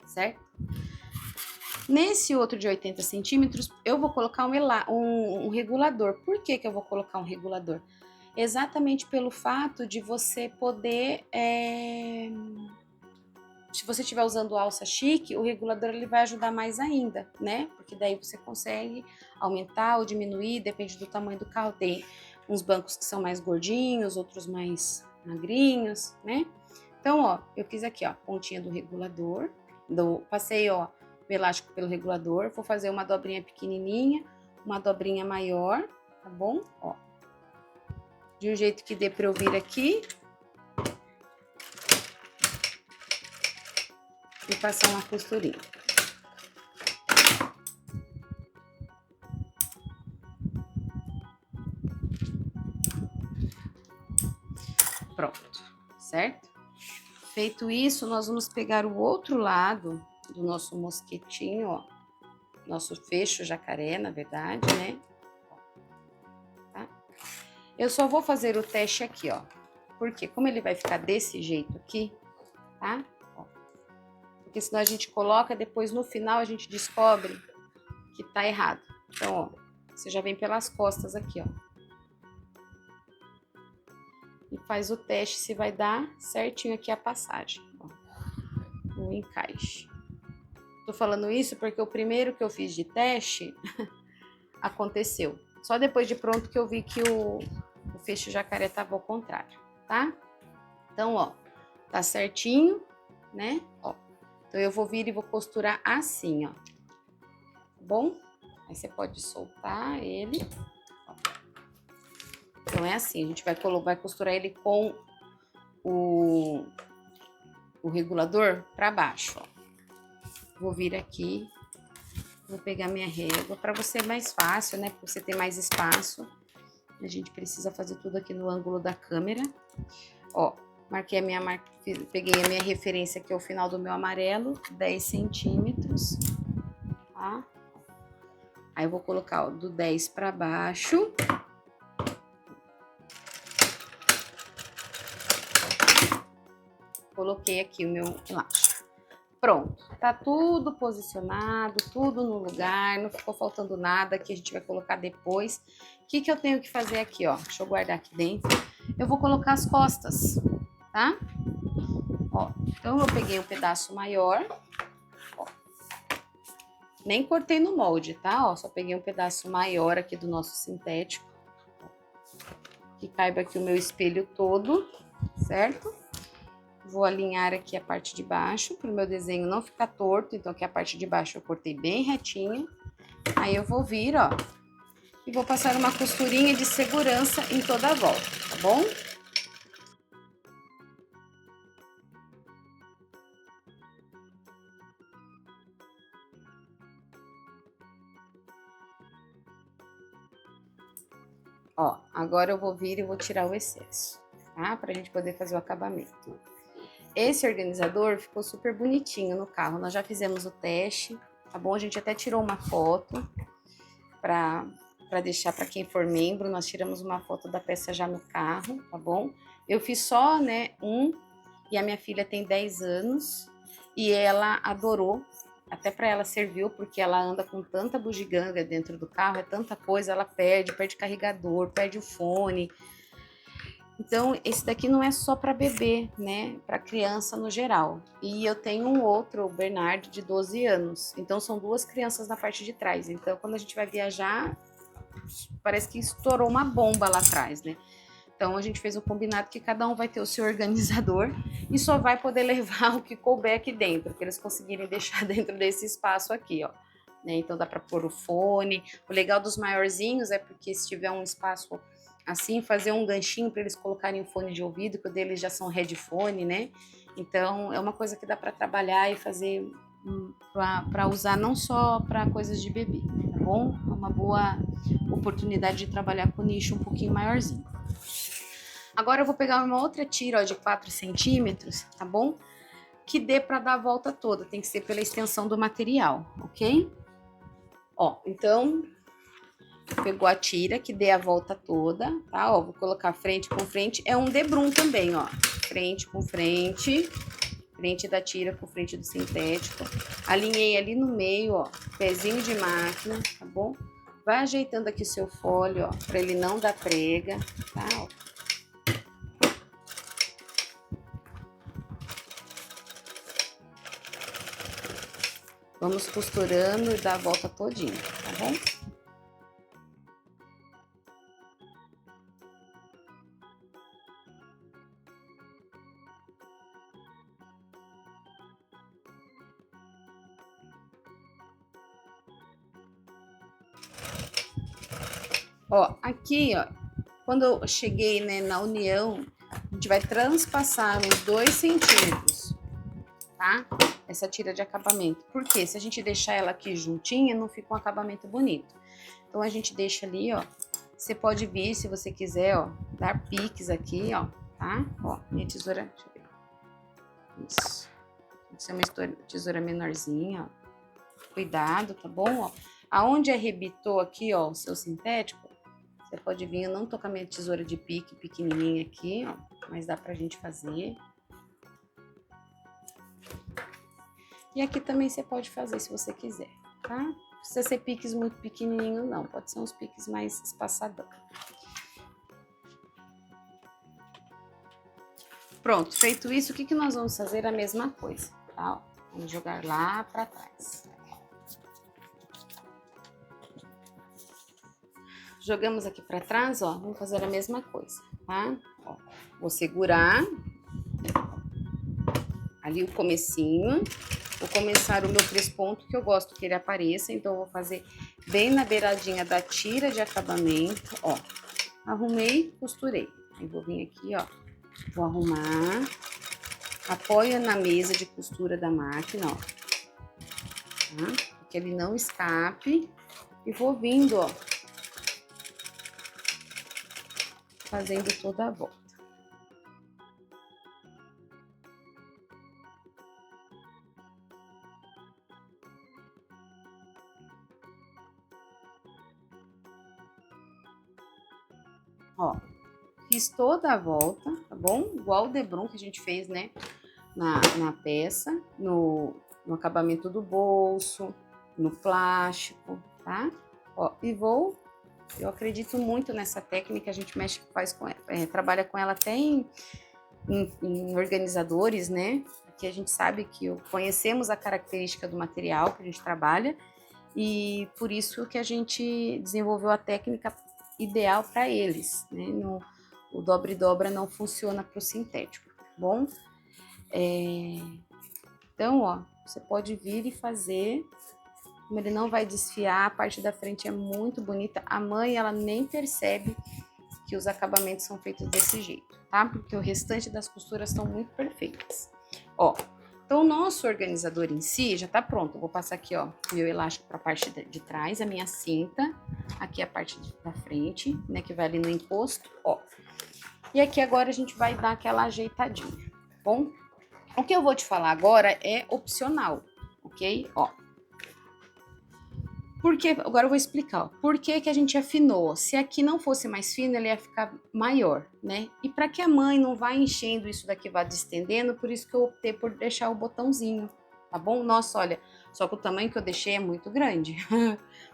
certo? Nesse outro de 80 centímetros, eu vou colocar um regulador. Por que que eu vou colocar um regulador? Exatamente pelo fato de você poder, se você estiver usando alça chique, o regulador ele vai ajudar mais ainda, né? Porque daí você consegue aumentar ou diminuir, depende do tamanho do carro. Tem uns bancos que são mais gordinhos, outros mais magrinhos, né? Então, ó, eu fiz aqui, ó, pontinha do regulador, passei, ó, o elástico pelo regulador, vou fazer uma dobrinha pequenininha, uma dobrinha maior, tá bom? Ó. De um jeito que dê pra eu vir aqui e passar uma costurinha. Pronto, certo? Feito isso, nós vamos pegar o outro lado do nosso mosquetinho, ó, nosso fecho jacaré, na verdade, né? Tá? Eu só vou fazer o teste aqui, ó, porque como ele vai ficar desse jeito aqui, tá? Ó. Porque senão a gente coloca, depois no final a gente descobre que tá errado. Então, ó, você já vem pelas costas aqui, ó. E faz o teste se vai dar certinho aqui a passagem, ó, o encaixe. Tô falando isso porque o primeiro que eu fiz de teste aconteceu. Só depois de pronto que eu vi que o fecho jacaré tava ao contrário, tá? Então, ó, tá certinho, né? Ó, então eu vou vir e vou costurar assim, ó. Tá bom? Aí você pode soltar ele. Ó. Então é assim, a gente vai costurar ele com o regulador para baixo, ó. Vou vir aqui, vou pegar minha régua, para você é mais fácil, né? Para você ter mais espaço. A gente precisa fazer tudo aqui no ângulo da câmera. Ó, marquei a minha peguei a minha referência aqui ao final do meu amarelo, 10 centímetros, tá? Aí eu vou colocar, ó, do 10 para baixo. Coloquei aqui o meu elástico. Pronto, tá tudo posicionado, tudo no lugar, não ficou faltando nada que a gente vai colocar depois. O que que eu tenho que fazer aqui, ó? Deixa eu guardar aqui dentro. Eu vou colocar as costas, tá? Ó, então eu peguei um pedaço maior, ó. Nem cortei no molde, tá? Ó, só peguei um pedaço maior aqui do nosso sintético, que caiba aqui o meu espelho todo, certo? Vou alinhar aqui a parte de baixo, para o meu desenho não ficar torto. Então, aqui a parte de baixo eu cortei bem retinho. Aí eu vou vir, ó, e vou passar uma costurinha de segurança em toda a volta, tá bom? Ó, agora eu vou vir e vou tirar o excesso, tá? Pra gente poder fazer o acabamento. Esse organizador ficou super bonitinho no carro, nós já fizemos o teste, tá bom? A gente até tirou uma foto pra deixar para quem for membro, nós tiramos uma foto da peça já no carro, tá bom? Eu fiz só, né, e a minha filha tem 10 anos e ela adorou. Até para ela serviu, porque ela anda com tanta bugiganga dentro do carro, é tanta coisa, ela perde carregador, perde o fone. Então, esse daqui não é só para bebê, né? Para criança no geral. E eu tenho um outro, o Bernard, de 12 anos. Então, são duas crianças na parte de trás. Então, quando a gente vai viajar, parece que estourou uma bomba lá atrás, né? Então, a gente fez um combinado que cada um vai ter o seu organizador e só vai poder levar o que couber aqui dentro, que eles conseguirem deixar dentro desse espaço aqui, ó. Né? Então, dá para pôr o fone. O legal dos maiorzinhos é porque se tiver um espaço assim, fazer um ganchinho para eles colocarem o fone de ouvido, que o deles já são headphone, né? Então, é uma coisa que dá para trabalhar e fazer para usar não só para coisas de bebê, tá bom? É uma boa oportunidade de trabalhar com nicho um pouquinho maiorzinho. Agora eu vou pegar uma outra tira, ó, de 4 centímetros, tá bom? Que dê para dar a volta toda, tem que ser pela extensão do material, ok? Ó, então, pegou a tira que dê a volta toda, tá? Ó, vou colocar frente com frente, é um debrum também, ó. Frente com frente, frente da tira com frente do sintético. Alinhei ali no meio, ó, pezinho de máquina, tá bom? Vai ajeitando aqui o seu fólio, ó, pra ele não dar prega, tá? Ó. Vamos costurando e dar a volta todinha, tá bom? Ó, aqui, ó, quando eu cheguei, né, na união, a gente vai transpassar uns 2 centímetros, tá? Essa tira de acabamento. Porque se a gente deixar ela aqui juntinha, não fica um acabamento bonito. Então, a gente deixa ali, ó. Você pode vir, se você quiser, ó, dar piques aqui, ó, tá? Ó, minha tesoura, deixa eu ver. Isso. Tem que ser uma tesoura menorzinha, ó. Cuidado, tá bom? Ó. Aonde arrebitou aqui, ó, o seu sintético, você pode vir, eu não tô com a minha tesoura de pique pequenininha aqui, ó, mas dá pra gente fazer. E aqui também você pode fazer se você quiser, tá? Não precisa ser piques muito pequenininho não, pode ser uns piques mais espaçadão. Pronto, feito isso, o que nós vamos fazer? A mesma coisa, tá? Vamos jogar lá pra trás. Jogamos aqui pra trás, ó, vamos fazer a mesma coisa, tá? Ó, vou segurar ali o comecinho, vou começar o meu 3 pontos, que eu gosto que ele apareça, então eu vou fazer bem na beiradinha da tira de acabamento, ó. Arrumei, costurei. Aí vou vir aqui, ó, vou arrumar, apoio na mesa de costura da máquina, ó, tá? Que ele não escape, e vou vindo, ó, fazendo toda a volta. Ó, fiz toda a volta, tá bom? Igual o debrum que a gente fez, né, na peça, no acabamento do bolso, no plástico, tá? Ó, e eu acredito muito nessa técnica, a gente trabalha com ela até em organizadores, né? Que a gente sabe que conhecemos a característica do material que a gente trabalha e por isso que a gente desenvolveu a técnica ideal para eles, né? O dobra e dobra não funciona para o sintético, tá bom? Então, ó, você pode vir e fazer como ele não vai desfiar, a parte da frente é muito bonita. A mãe, ela nem percebe que os acabamentos são feitos desse jeito, tá? Porque o restante das costuras estão muito perfeitas. Ó, então o nosso organizador em si já tá pronto. Eu vou passar aqui, ó, meu elástico para a parte de trás, a minha cinta. Aqui a parte da frente, né, que vai ali no encosto, ó. E aqui agora a gente vai dar aquela ajeitadinha, tá bom? O que eu vou te falar agora é opcional, ok? Ó. Porque, agora eu vou explicar, ó, por que que a gente afinou. Se aqui não fosse mais fino, ele ia ficar maior, né? E para que a mãe não vá enchendo isso daqui, vá distendendo, por isso que eu optei por deixar o botãozinho, tá bom? Nossa, olha, só que o tamanho que eu deixei é muito grande.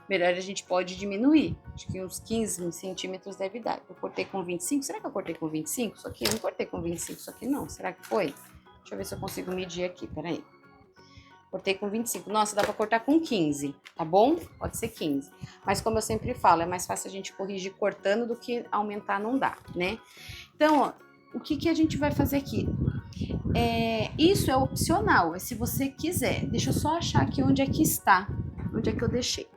Melhor a gente pode diminuir, acho que uns 15 centímetros deve dar. Eu cortei com 25, será que eu cortei com 25 isso aqui? Eu não cortei com 25 isso aqui não, será que foi? Deixa eu ver se eu consigo medir aqui, peraí. Cortei com 25. Nossa, dá pra cortar com 15, tá bom? Pode ser 15. Mas como eu sempre falo, é mais fácil a gente corrigir cortando do que aumentar não dá, né? Então, ó, o que que a gente vai fazer aqui? Isso é opcional, é se você quiser. Deixa eu só achar aqui onde é que está, onde é que eu deixei.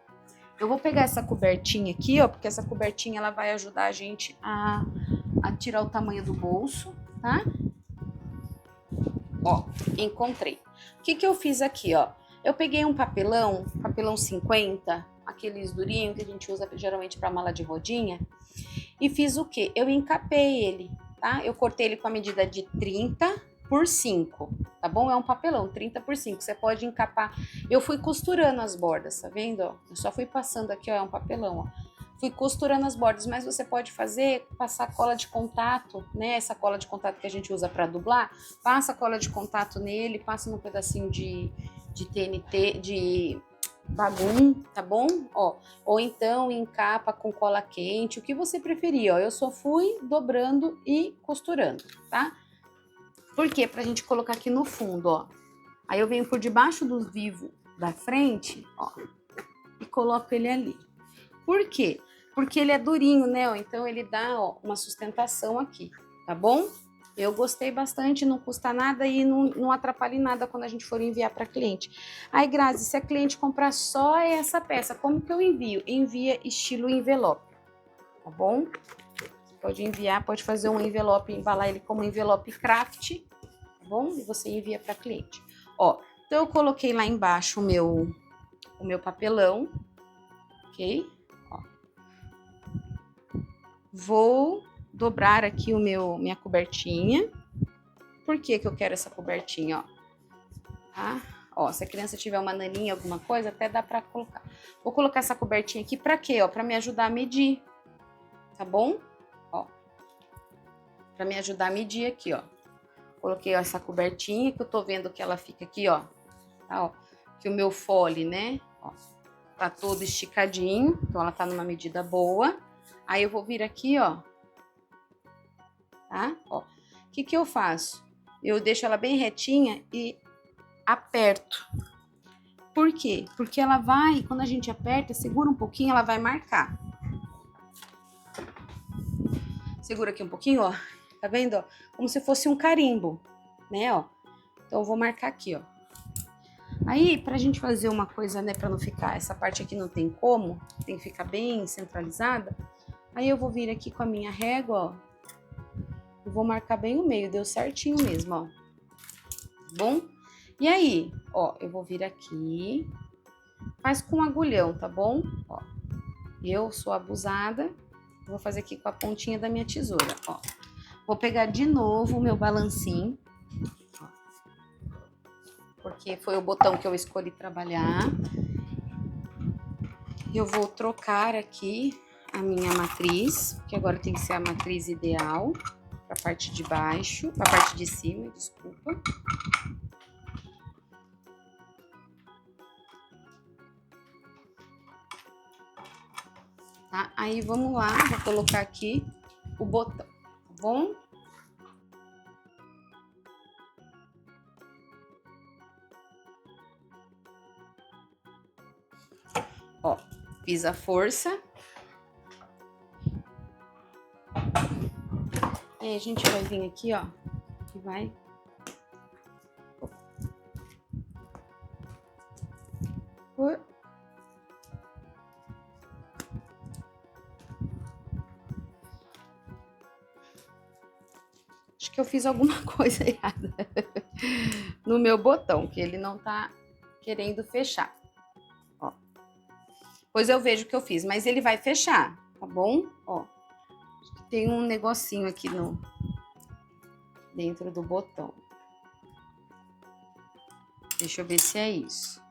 Eu vou pegar essa cobertinha aqui, ó, porque essa cobertinha ela vai ajudar a gente a tirar o tamanho do bolso, tá? Ó, encontrei. O que que eu fiz aqui, ó? Eu peguei um papelão 50, aqueles durinhos que a gente usa geralmente para mala de rodinha, e fiz o quê? Eu encapei ele, tá? Eu cortei ele com a medida de 30 por 5, tá bom? É um papelão, 30 por 5. Você pode encapar. Eu fui costurando as bordas, tá vendo? Ó? Eu só fui passando aqui, ó, é um papelão, ó. Fui costurando as bordas, mas você pode fazer, passar cola de contato, né? Essa cola de contato que a gente usa para dublar, passa cola de contato nele, passa num pedacinho de TNT, de bagum, tá bom? Ó, ou então encapa com cola quente, o que você preferir, ó. Eu só fui dobrando e costurando, tá? Por quê? Pra gente colocar aqui no fundo, ó. Aí eu venho por debaixo do vivo da frente, ó, e coloco ele ali. Por quê? Porque ele é durinho, né? Ó, então ele dá, ó, uma sustentação aqui, tá bom? Eu gostei bastante, não custa nada e não atrapalha em nada quando a gente for enviar para cliente. Aí, Grazi, se a cliente comprar só essa peça, como que eu envio? Envia estilo envelope, tá bom? Você pode enviar, pode fazer um envelope, embalar ele como envelope craft, tá bom? E você envia para cliente. Ó, então eu coloquei lá embaixo o meu papelão, ok? Vou dobrar aqui minha cobertinha. Por que que eu quero essa cobertinha, ó? Tá? Ó, se a criança tiver uma naninha, alguma coisa, até dá pra colocar. Vou colocar essa cobertinha aqui pra quê, ó? Pra me ajudar a medir, tá bom? Ó, pra me ajudar a medir aqui, ó. Coloquei ó, essa cobertinha, que eu tô vendo que ela fica aqui, ó. Tá, ó. Que o meu fole, né, ó, tá todo esticadinho, então ela tá numa medida boa. Aí eu vou vir aqui, ó, tá? Ó, o que que eu faço? Eu deixo ela bem retinha e aperto. Por quê? Porque ela vai, quando a gente aperta, segura um pouquinho, ela vai marcar. Segura aqui um pouquinho, ó. Tá vendo, ó? Como se fosse um carimbo, né, ó. Então eu vou marcar aqui, ó. Aí, pra gente fazer uma coisa, né, pra não ficar, essa parte aqui não tem como, tem que ficar bem centralizada. Aí eu vou vir aqui com a minha régua, ó. Eu vou marcar bem o meio, deu certinho mesmo, ó. Tá bom? E aí, ó, eu vou vir aqui, faz com agulhão, tá bom? Ó, eu sou abusada, vou fazer aqui com a pontinha da minha tesoura, ó. Vou pegar de novo o meu balancinho, ó, porque foi o botão que eu escolhi trabalhar. Eu vou trocar aqui a minha matriz, que agora tem que ser a matriz ideal, para a parte de baixo, para a parte de cima, desculpa. Tá? Aí vamos lá, vou colocar aqui o botão, tá bom? Ó, fiz a força. Aí a gente vai vir aqui, ó, e vai... Acho que eu fiz alguma coisa errada no meu botão, que ele não tá querendo fechar. Ó. Pois eu vejo o que eu fiz, mas ele vai fechar, tá bom? Ó. Acho que tem um negocinho aqui dentro do botão. Deixa eu ver se é isso.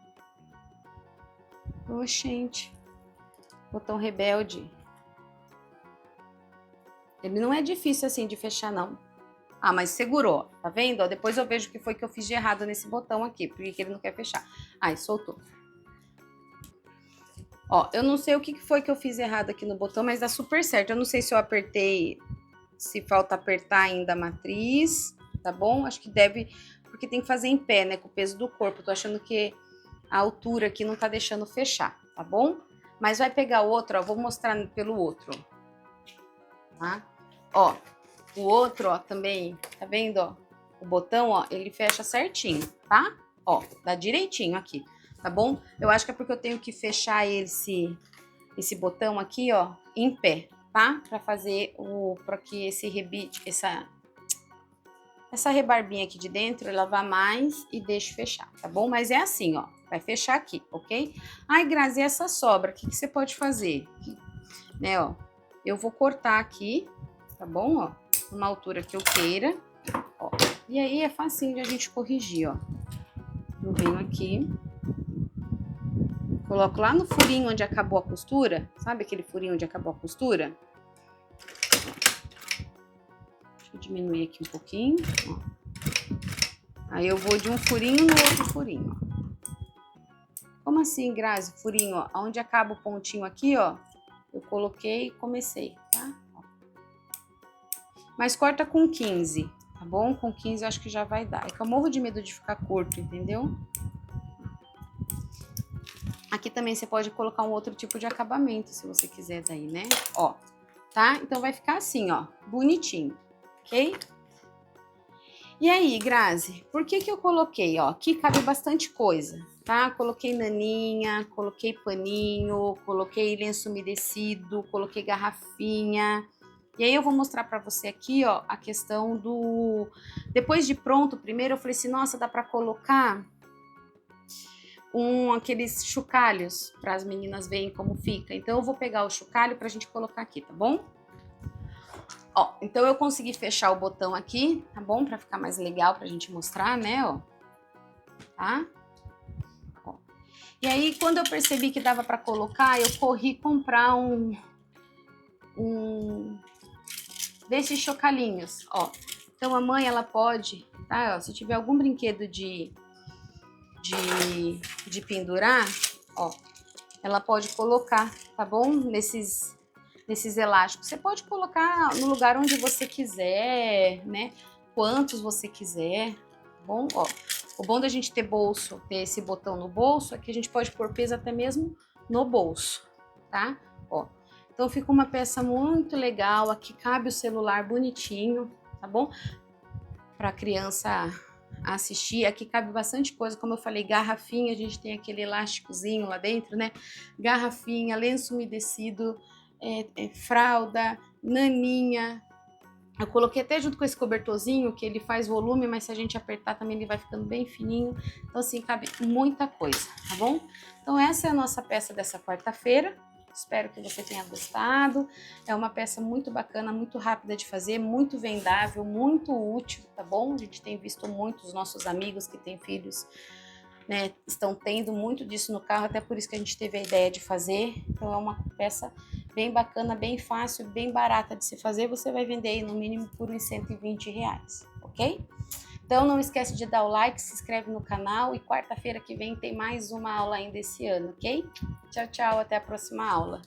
Oxente. Botão rebelde. Ele não é difícil assim de fechar, não. Ah, mas segurou, tá vendo? Ó, depois eu vejo o que foi que eu fiz de errado nesse botão aqui, porque ele não quer fechar. Ai, soltou. Ó, eu não sei o que foi que eu fiz errado aqui no botão, mas dá super certo. Eu não sei se eu apertei, se falta apertar ainda a matriz, tá bom? Acho que deve, porque tem que fazer em pé, né, com o peso do corpo. Tô achando que a altura aqui não tá deixando fechar, tá bom? Mas vai pegar o outro, ó, vou mostrar pelo outro, tá? Ó, o outro, ó, também, tá vendo, ó? O botão, ó, ele fecha certinho, tá? Ó, dá direitinho aqui, tá bom? Eu acho que é porque eu tenho que fechar esse botão aqui, ó, em pé, tá? Pra fazer pra que esse rebite, essa rebarbinha aqui de dentro, ela vá mais e deixe fechar, tá bom? Mas é assim, ó, vai fechar aqui, ok? Ai, Grazi, essa sobra, o que você pode fazer? Né, ó, eu vou cortar aqui, tá bom, ó, numa altura que eu queira, ó. E aí é facinho de a gente corrigir, ó. Eu venho aqui, coloco lá no furinho onde acabou a costura, sabe aquele furinho onde acabou a costura? Deixa eu diminuir aqui um pouquinho, ó. Aí eu vou de um furinho no outro furinho, ó. Como assim, Grazi? Furinho, ó, onde acaba o pontinho aqui, ó, eu coloquei e comecei, tá? Ó. Mas corta com 15, tá bom? Com 15 eu acho que já vai dar. É que eu morro de medo de ficar curto, entendeu? Aqui também você pode colocar um outro tipo de acabamento, se você quiser daí, né? Ó, tá? Então vai ficar assim, ó, bonitinho, ok? E aí, Grazi, por que eu coloquei, ó, aqui cabe bastante coisa, tá? Coloquei naninha, coloquei paninho, coloquei lenço umedecido, coloquei garrafinha. E aí eu vou mostrar pra você aqui, ó, a questão do... Depois de pronto, primeiro eu falei assim, nossa, dá pra colocar aqueles chocalhos para as meninas verem como fica. Então eu vou pegar o chocalho pra gente colocar aqui, tá bom? Ó, então eu consegui fechar o botão aqui, tá bom? Pra ficar mais legal pra gente mostrar, né, ó. Tá? Ó. E aí, quando eu percebi que dava pra colocar, eu corri comprar desses chocalhinhos, ó. Então a mãe, ela pode, tá? Ó, se tiver algum brinquedo de pendurar, ó, ela pode colocar, tá bom? Nesses elásticos. Você pode colocar no lugar onde você quiser, né? Quantos você quiser, tá bom? Ó, o bom da gente ter bolso, ter esse botão no bolso, é que a gente pode pôr peso até mesmo no bolso, tá? Ó, então fica uma peça muito legal, aqui cabe o celular bonitinho, tá bom? Para criança assistir, aqui cabe bastante coisa, como eu falei, garrafinha, a gente tem aquele elásticozinho lá dentro, né? Garrafinha, lenço umedecido, fralda, naninha. Eu coloquei até junto com esse cobertorzinho, que ele faz volume, mas se a gente apertar também ele vai ficando bem fininho. Então assim, cabe muita coisa, tá bom? Então essa é a nossa peça dessa quarta-feira. Espero que você tenha gostado. É uma peça muito bacana, muito rápida de fazer, muito vendável, muito útil, tá bom? A gente tem visto muitos nossos amigos que têm filhos, né, estão tendo muito disso no carro, até por isso que a gente teve a ideia de fazer. Então é uma peça bem bacana, bem fácil, bem barata de se fazer. Você vai vender aí no mínimo por uns R$120, ok? Então não esquece de dar o like, se inscreve no canal e quarta-feira que vem tem mais uma aula ainda esse ano, ok? Tchau, tchau, até a próxima aula.